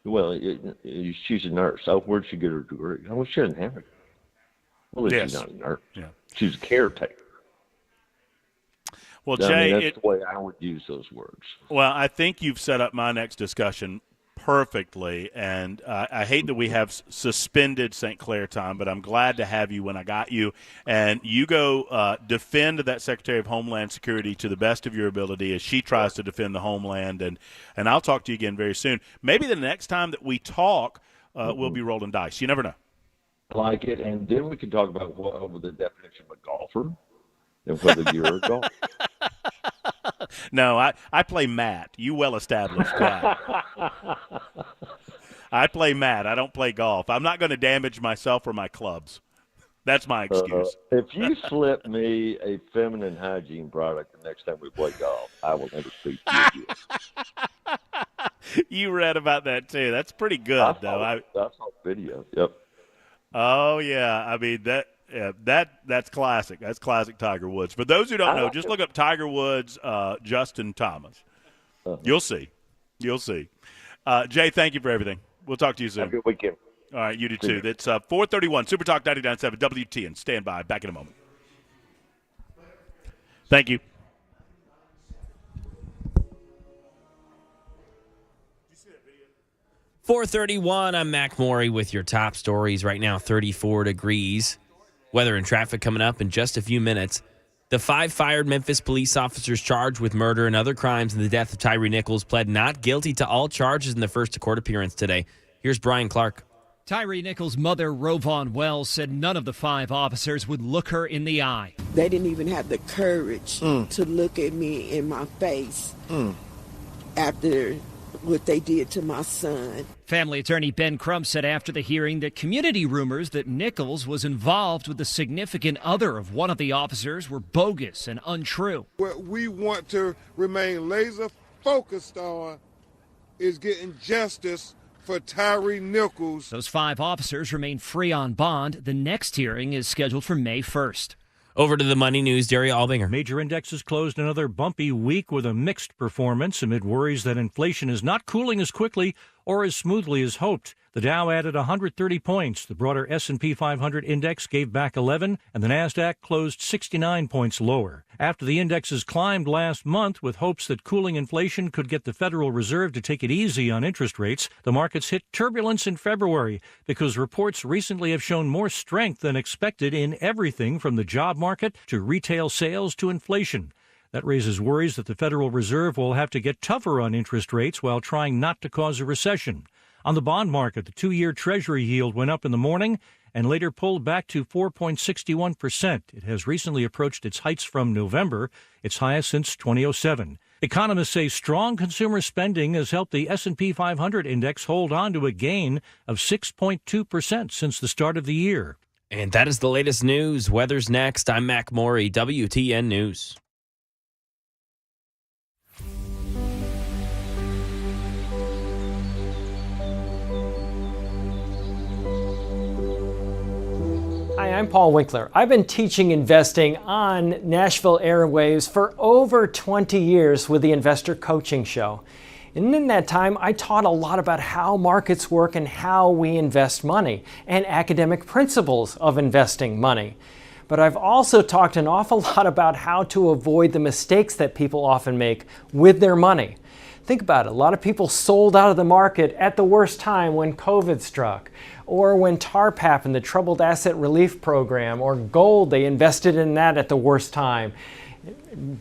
Well, she's a nurse. Oh, where'd she get her degree? Oh, well, she doesn't have it. Well, yes. She's not a nurse. Yeah. She's a caretaker. Well, Jay, that's the way I would use those words. Well, I think you've set up my next discussion perfectly, and I hate that we have suspended St. Clair time, but I'm glad to have you when I got you. And you go defend that Secretary of Homeland Security to the best of your ability as she tries to defend the homeland. And I'll talk to you again very soon. Maybe the next time that we talk, we'll be rolling dice. You never know. I like it. And then we can talk about what the definition of a golfer and whether you're a golfer. No, I play Matt. You well-established guy. I play Matt. I don't play golf. I'm not going to damage myself or my clubs. That's my excuse. If you slip me a feminine hygiene product the next time we play golf, I will never speak to you again. You read about that too. That's pretty good, though. I saw video. Yep. Oh yeah. I mean that's classic. That's classic Tiger Woods. For those who don't know, just look up Tiger Woods, Justin Thomas. You'll see. You'll see. Jay, thank you for everything. We'll talk to you soon. Have a good weekend. All right, you do too. That's 431 Super Talk 99.7 WTN. Stand by. Back in a moment. Thank you. 431, I'm Mac Maury with your top stories. Right now, 34 degrees. Weather and traffic coming up in just a few minutes. The 5 fired Memphis police officers charged with murder and other crimes in the death of Tyre Nichols pled not guilty to all charges in the first court appearance today. Here's Brian Clark. Tyre Nichols' mother, Rovon Wells, said none of the 5 officers would look her in the eye. They didn't even have the courage to look at me in my face after what they did to my son. Family attorney Ben Crump said after the hearing that community rumors that Nichols was involved with the significant other of one of the officers were bogus and untrue. What we want to remain laser focused on is getting justice for Tyre Nichols. Those 5 officers remain free on bond. The next hearing is scheduled for May 1st. Over to the money news, Daria Albinger. Major indexes closed another bumpy week with a mixed performance amid worries that inflation is not cooling as quickly or as smoothly as hoped. The Dow added 130 points. The broader S&P 500 index gave back 11, and the Nasdaq closed 69 points lower. After the indexes climbed last month with hopes that cooling inflation could get the Federal Reserve to take it easy on interest rates, the markets hit turbulence in February because reports recently have shown more strength than expected in everything from the job market to retail sales to inflation. That raises worries that the Federal Reserve will have to get tougher on interest rates while trying not to cause a recession. On the bond market, the 2-year Treasury yield went up in the morning and later pulled back to 4.61%. It has recently approached its heights from November, its highest since 2007. Economists say strong consumer spending has helped the S&P 500 index hold on to a gain of 6.2% since the start of the year. And that is the latest news. Weather's next. I'm Mac Maury, WTN News. Hi, I'm Paul Winkler. I've been teaching investing on Nashville airwaves for over 20 years with the Investor Coaching Show. And in that time, I taught a lot about how markets work and how we invest money and academic principles of investing money. But I've also talked an awful lot about how to avoid the mistakes that people often make with their money. Think about it. A lot of people sold out of the market at the worst time when COVID struck, or when TARP happened, the Troubled Asset Relief Program, or gold, they invested in that at the worst time.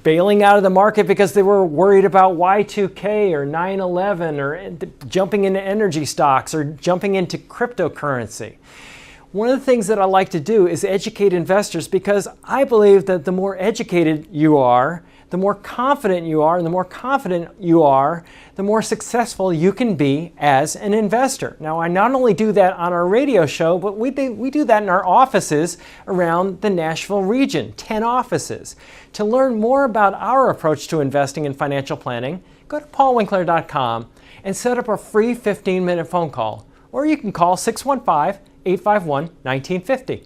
bailing out of the market because they were worried about Y2K or 9/11 or jumping into energy stocks or jumping into cryptocurrency. One of the things that I like to do is educate investors, because I believe that the more educated you are, the more confident you are, and the more confident you are, the more successful you can be as an investor. Now, I not only do that on our radio show, but we do that in our offices around the Nashville region, 10 offices. To learn more about our approach to investing and financial planning, go to paulwinkler.com and set up a free 15-minute phone call. Or you can call 615-851-1950.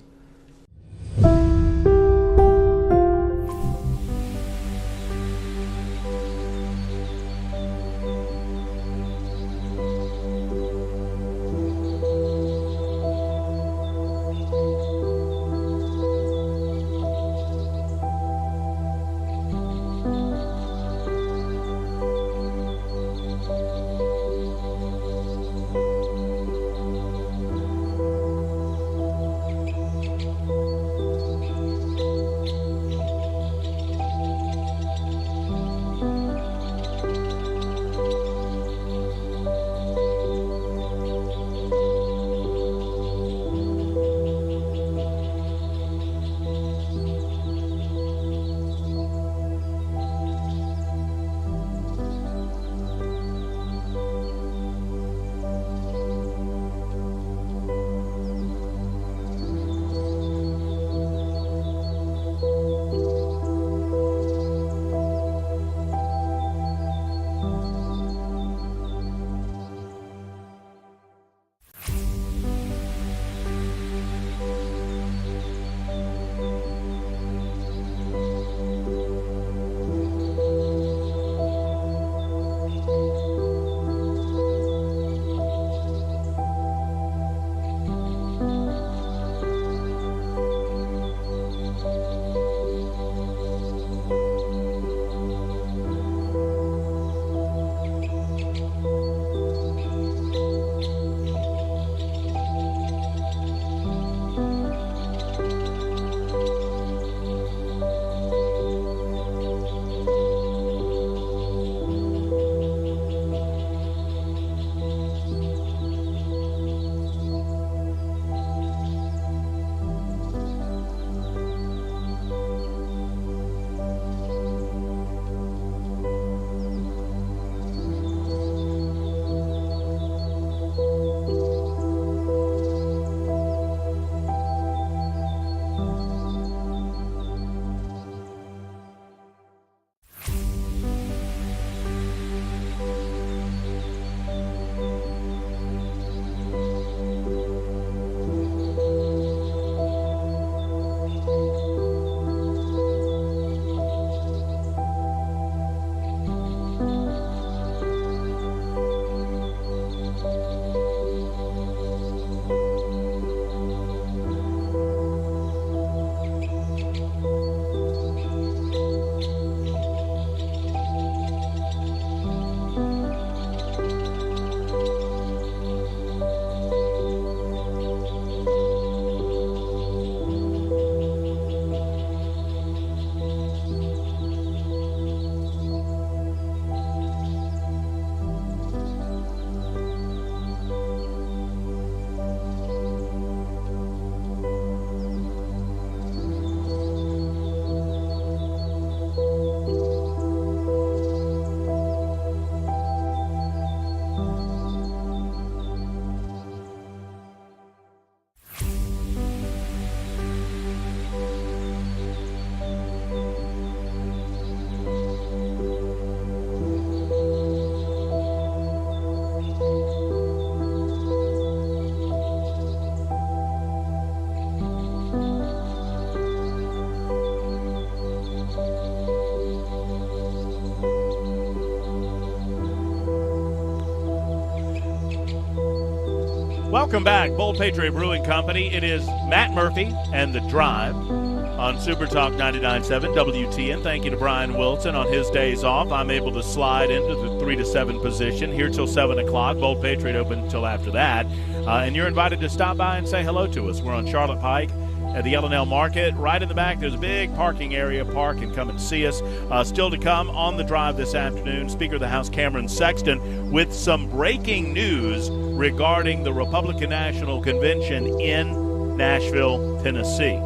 Welcome back, Bold Patriot Brewing Company. It is Matt Murphy and The Drive on Super Talk 99.7 WTN. Thank you to Brian Wilson on his days off. I'm able to slide into the 3 to 7 position here till 7 o'clock. Bold Patriot open until after that. And you're invited to stop by and say hello to us. We're on Charlotte Pike at the L&L Market. Right in the back, there's a big parking area. Park and come and see us. Still to come on the drive this afternoon, Speaker of the House Cameron Sexton with some breaking news regarding the Republican National Convention in Nashville, Tennessee.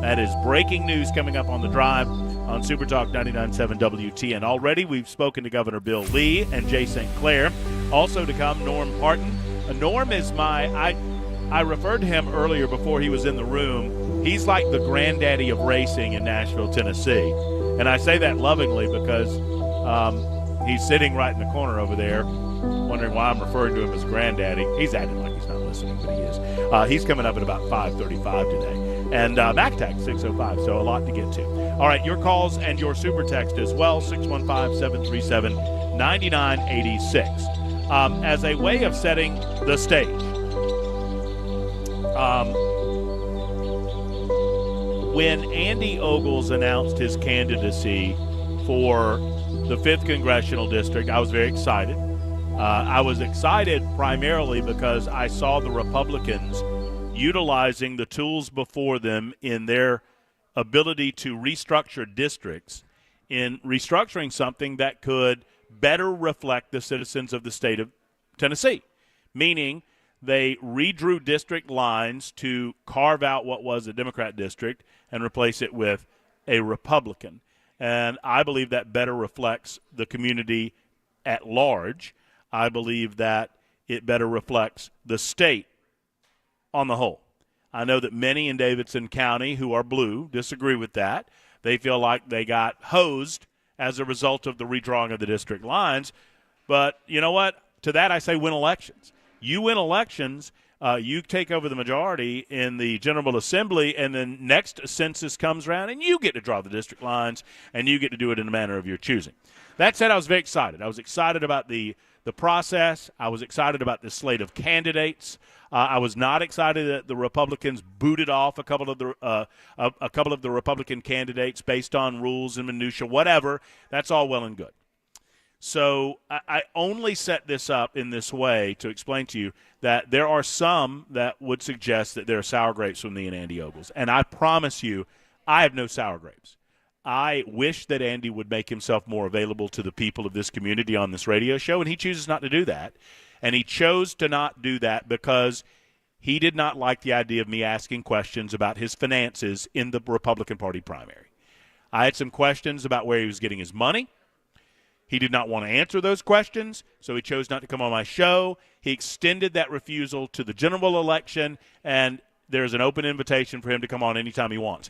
That is breaking news coming up on the drive on Super Talk 99.7 WTN. Already, we've spoken to Governor Bill Lee and Jay St. Clair. Also to come, Norm Parton. Norm is I referred to him earlier before he was in the room. He's like the granddaddy of racing in Nashville, Tennessee. And I say that lovingly because he's sitting right in the corner over there, wondering why I'm referring to him as granddaddy. He's acting like he's not listening, but he is. He's coming up at about 5:35 today. And back tag 605, so a lot to get to. All right, your calls and your super text as well, 615-737-9986. As a way of setting the stage, when Andy Ogles announced his candidacy for the 5th Congressional District, I was very excited. I was excited primarily because I saw the Republicans utilizing the tools before them in their ability to restructure districts, in restructuring something that could better reflect the citizens of the state of Tennessee, meaning they redrew district lines to carve out what was a Democrat district and replace it with a Republican. And I believe that better reflects the community at large. I believe that it better reflects the state on the whole. I know that many in Davidson County who are blue disagree with that. They feel like they got hosed as a result of the redrawing of the district lines. But you know what? To that I say win elections. You win elections, you take over the majority in the General Assembly, and then next census comes around, and you get to draw the district lines, and you get to do it in a manner of your choosing. That said, I was very excited. I was excited about the process. I was excited about the slate of candidates. I was not excited that the Republicans booted off a couple of the Republican candidates based on rules and minutia, whatever. That's all well and good. So I only set this up in this way to explain to you that there are some that would suggest that there are sour grapes from me and Andy Ogles. And I promise you, I have no sour grapes. I wish that Andy would make himself more available to the people of this community on this radio show, and he chooses not to do that. And he chose to not do that because he did not like the idea of me asking questions about his finances in the Republican Party primary. I had some questions about where he was getting his money. He did not want to answer those questions, so he chose not to come on my show. He extended that refusal to the general election, and there's an open invitation for him to come on anytime he wants.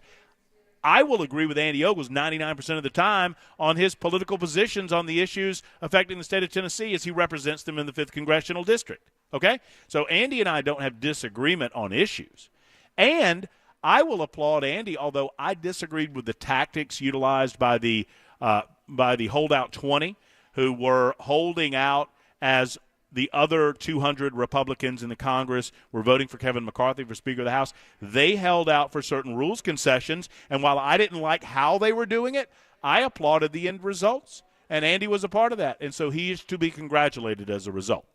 I will agree with Andy Ogles 99% of the time on his political positions on the issues affecting the state of Tennessee as he represents them in the 5th Congressional District. Okay? So Andy and I don't have disagreement on issues. And I will applaud Andy, although I disagreed with the tactics utilized by the holdout 20 who were holding out as the other 200 Republicans in the Congress were voting for Kevin McCarthy for Speaker of the House. They held out for certain rules concessions, and while I didn't like how they were doing it, I applauded the end results, and Andy was a part of that, and so he is to be congratulated as a result.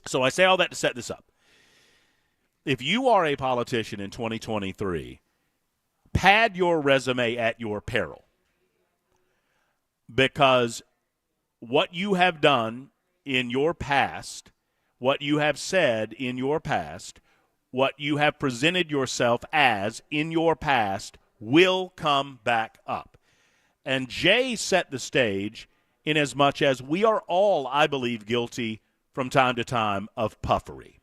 So I say all that to set this up. If you are a politician in 2023, pad your resume at your peril, because what you have done in your past, what you have said in your past, what you have presented yourself as in your past will come back up. And Jay set the stage in as much as we are all, I believe, guilty from time to time of puffery.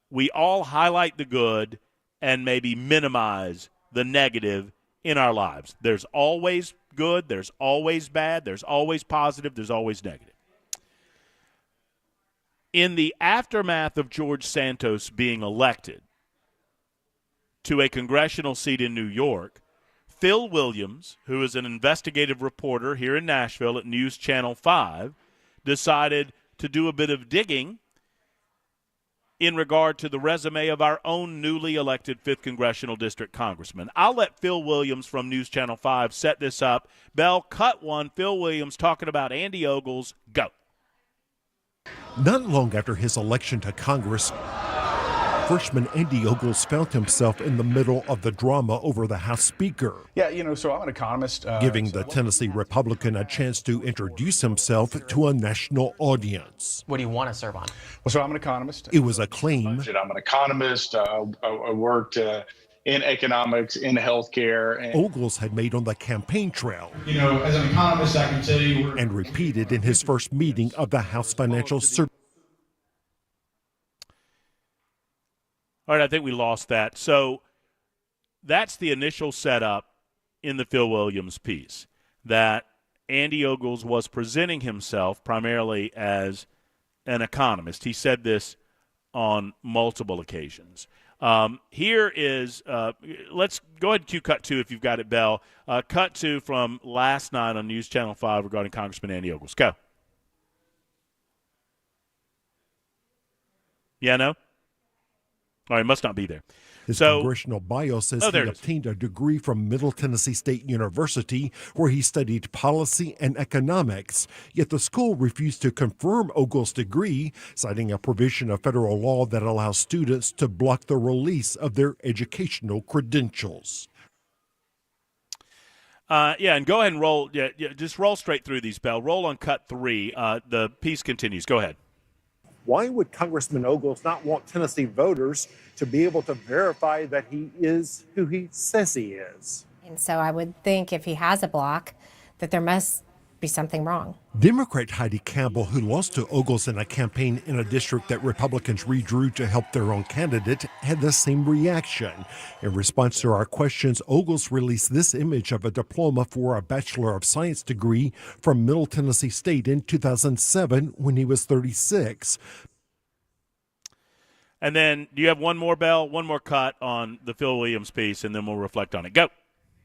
We all highlight the good and maybe minimize the negative in our lives. There's always good, there's always bad, there's always positive, there's always negative. In the aftermath of George Santos being elected to a congressional seat in New York, Phil Williams, who is an investigative reporter here in Nashville at News Channel 5, decided to do a bit of digging in regard to the resume of our own newly elected 5th Congressional District Congressman. I'll let Phil Williams from News Channel 5 set this up. Bell, cut one. Phil Williams talking about Andy Ogles. Go. Not long after his election to Congress, Freshman Andy Ogles found himself in the middle of the drama over the House Speaker. Yeah, so I'm an economist. Giving the Tennessee Republican a chance to introduce himself to a national audience. What do you want to serve on? Well, so I'm an economist. It was a claim. I'm an economist. I worked in economics, in healthcare. And Ogles had made on the campaign trail. As an economist, I can tell you. And repeated in his first meeting of the House Financial Services. All right, I think we lost that. So that's the initial setup in the Phil Williams piece, that Andy Ogles was presenting himself primarily as an economist. He said this on multiple occasions. Here is, let's go ahead and cue cut 2 if you've got it, Bell. Cut 2 from last night on News Channel 5 regarding Congressman Andy Ogles. Go. Yeah, no? All right, must not be there. His congressional bio says he obtained a degree from Middle Tennessee State University, where he studied policy and economics. Yet the school refused to confirm Ogles' degree, citing a provision of federal law that allows students to block the release of their educational credentials. And go ahead and roll. Yeah, just roll straight through these, Bell. Roll on cut 3. The piece continues. Go ahead. Why would Congressman Ogles not want Tennessee voters to be able to verify that he is who he says he is? And so I would think if he has a block, that there must be something wrong. Democrat Heidi Campbell, who lost to Ogles in a campaign in a district that Republicans redrew to help their own candidate, had the same reaction. In response to our questions, Ogles released this image of a diploma for a Bachelor of Science degree from Middle Tennessee State in 2007 when he was 36. And then do you have one more, Bell? One more cut on the Phil Williams piece, and then we'll reflect on it. Go.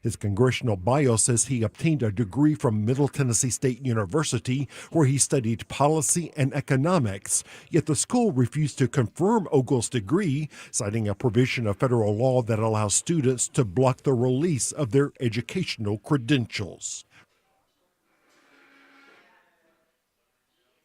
His congressional bio says he obtained a degree from Middle Tennessee State University, where he studied policy and economics. Yet the school refused to confirm Ogles' degree, citing a provision of federal law that allows students to block the release of their educational credentials.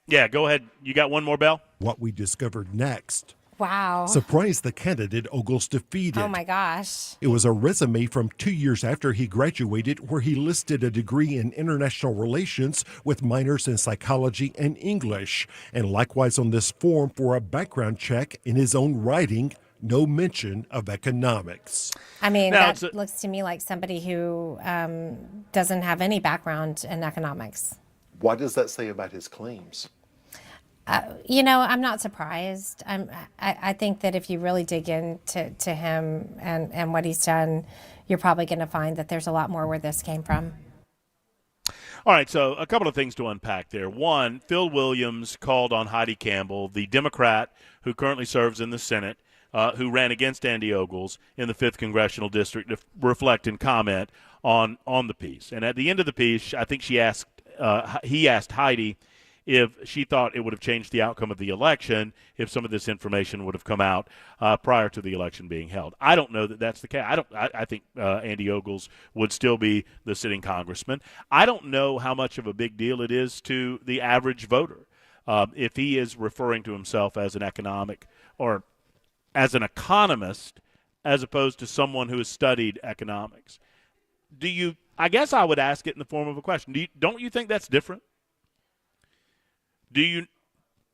Yeah, go ahead. You got one more, Bell? What we discovered next. Wow. Surprised the candidate Ogles defeated. Oh, my gosh. It was a resume from 2 years after he graduated, where he listed a degree in international relations with minors in psychology and English. And likewise on this form for a background check in his own writing, no mention of economics. I mean, that looks to me like somebody who doesn't have any background in economics. What does that say about his claims? I'm not surprised. I think that if you really dig into him and what he's done, you're probably going to find that there's a lot more where this came from. All right, so a couple of things to unpack there. One, Phil Williams called on Heidi Campbell, the Democrat who currently serves in the Senate, who ran against Andy Ogles in the 5th Congressional District, to reflect and comment on the piece. And at the end of the piece, I think he asked Heidi if she thought it would have changed the outcome of the election if some of this information would have come out prior to the election being held. I don't know that that's the case. I think Andy Ogles would still be the sitting congressman. I don't know how much of a big deal it is to the average voter if he is referring to himself as an economic or as an economist as opposed to someone who has studied economics. I guess I would ask it in the form of a question. Don't you think that's different?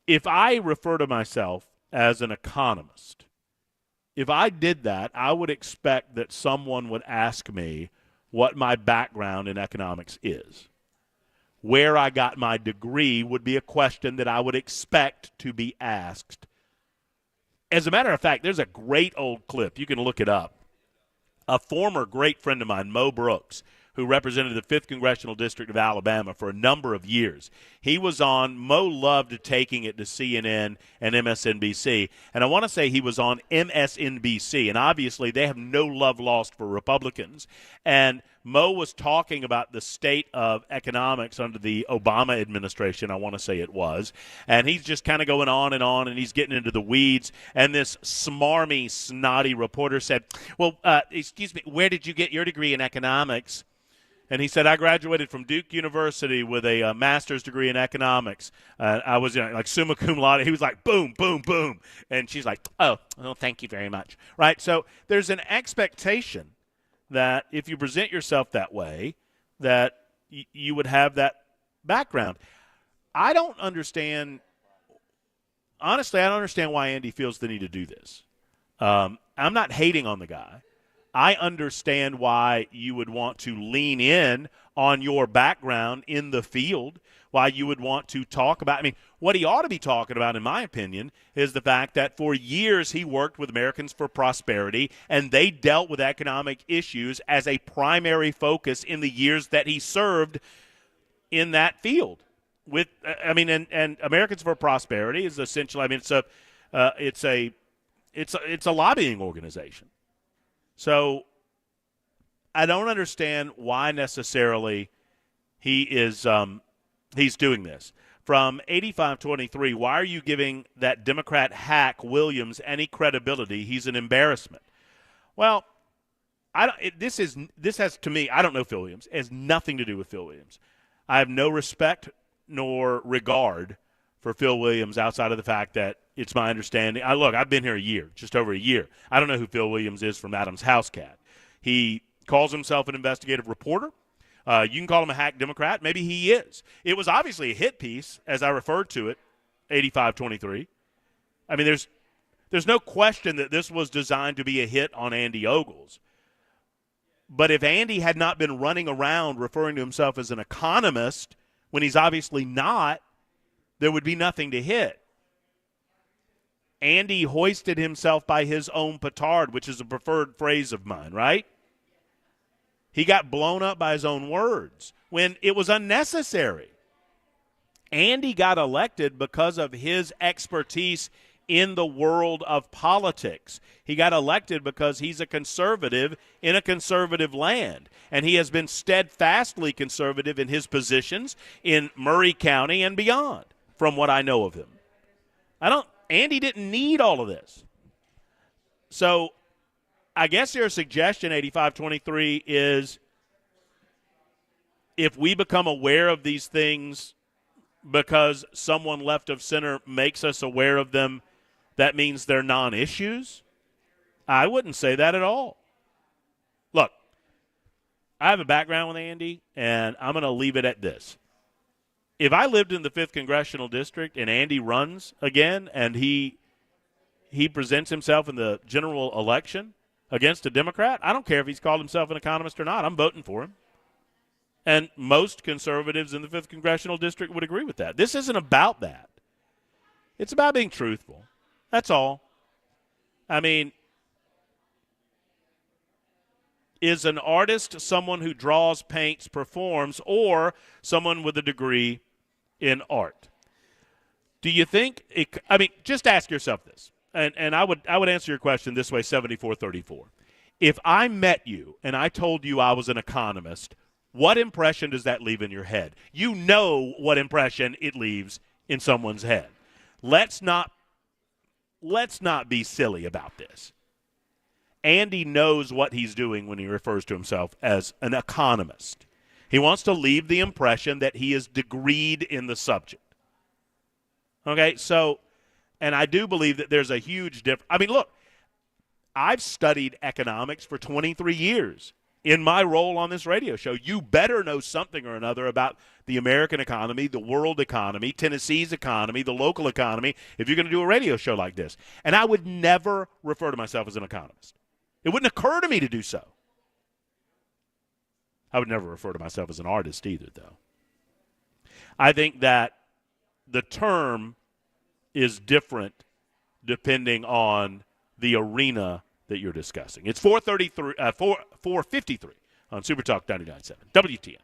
If I refer to myself as an economist, if I did that, I would expect that someone would ask me what my background in economics is. Where I got my degree would be a question that I would expect to be asked. As a matter of fact, there's a great old clip. You can look it up. A former great friend of mine, Mo Brooks, who represented the 5th Congressional District of Alabama for a number of years. Mo loved taking it to CNN and MSNBC, and I want to say he was on MSNBC, and obviously they have no love lost for Republicans. And Mo was talking about the state of economics under the Obama administration, I want to say it was, and he's just kind of going on, and he's getting into the weeds, and this smarmy, snotty reporter said, well, excuse me, where did you get your degree in economics? And he said, I graduated from Duke University with a master's degree in economics. I was like summa cum laude. He was like, boom, boom, boom. And she's like, oh, well, thank you very much. Right? So there's an expectation that if you present yourself that way, that you would have that background. I don't understand. Honestly, I don't understand why Andy feels the need to do this. I'm not hating on the guy. I understand why you would want to lean in on your background in the field, why you would want to talk about. I mean, what he ought to be talking about, in my opinion, is the fact that for years he worked with Americans for Prosperity, and they dealt with economic issues as a primary focus in the years that he served in that field. And Americans for Prosperity is essentially, it's a lobbying organization. So I don't understand why necessarily he is he's doing this. From 8523, why are you giving that Democrat hack Williams any credibility? He's an embarrassment. Well, this has to me, I don't know Phil Williams. It has nothing to do with Phil Williams. I have no respect nor regard for Phil Williams outside of the fact that it's my understanding. I've been here just over a year. I don't know who Phil Williams is from Adam's House Cat. He calls himself an investigative reporter. You can call him a hack Democrat. Maybe he is. It was obviously a hit piece, as I referred to it, 8523. I mean, there's no question that this was designed to be a hit on Andy Ogles. But if Andy had not been running around referring to himself as an economist when he's obviously not, there would be nothing to hit. Andy hoisted himself by his own petard, which is a preferred phrase of mine, right? He got blown up by his own words when it was unnecessary. Andy got elected because of his expertise in the world of politics. He got elected because he's a conservative in a conservative land, and he has been steadfastly conservative in his positions in Murray County and beyond, from what I know of him. Andy didn't need all of this. So I guess your suggestion, 8523, is if we become aware of these things because someone left of center makes us aware of them, that means they're non-issues? I wouldn't say that at all. Look, I have a background with Andy, and I'm going to leave it at this. If I lived in the 5th Congressional District and Andy runs again and he presents himself in the general election against a Democrat, I don't care if he's called himself an economist or not. I'm voting for him. And most conservatives in the 5th Congressional District would agree with that. This isn't about that. It's about being truthful. That's all. I mean, is an artist someone who draws, paints, performs, or someone with a degree in art? Do you think just ask yourself this. And I would answer your question this way, 7434. If I met you and I told you I was an economist, what impression does that leave in your head? You know what impression it leaves in someone's head. Let's not be silly about this. Andy knows what he's doing when he refers to himself as an economist. He wants to leave the impression that he is degreed in the subject. Okay, so, and I do believe that there's a huge difference. I mean, look, I've studied economics for 23 years in my role on this radio show. You better know something or another about the American economy, the world economy, Tennessee's economy, the local economy, if you're going to do a radio show like this. And I would never refer to myself as an economist. It wouldn't occur to me to do so. I would never refer to myself as an artist either, though. I think that the term is different depending on the arena that you're discussing. It's 453 on Super Talk 99.7 WTN.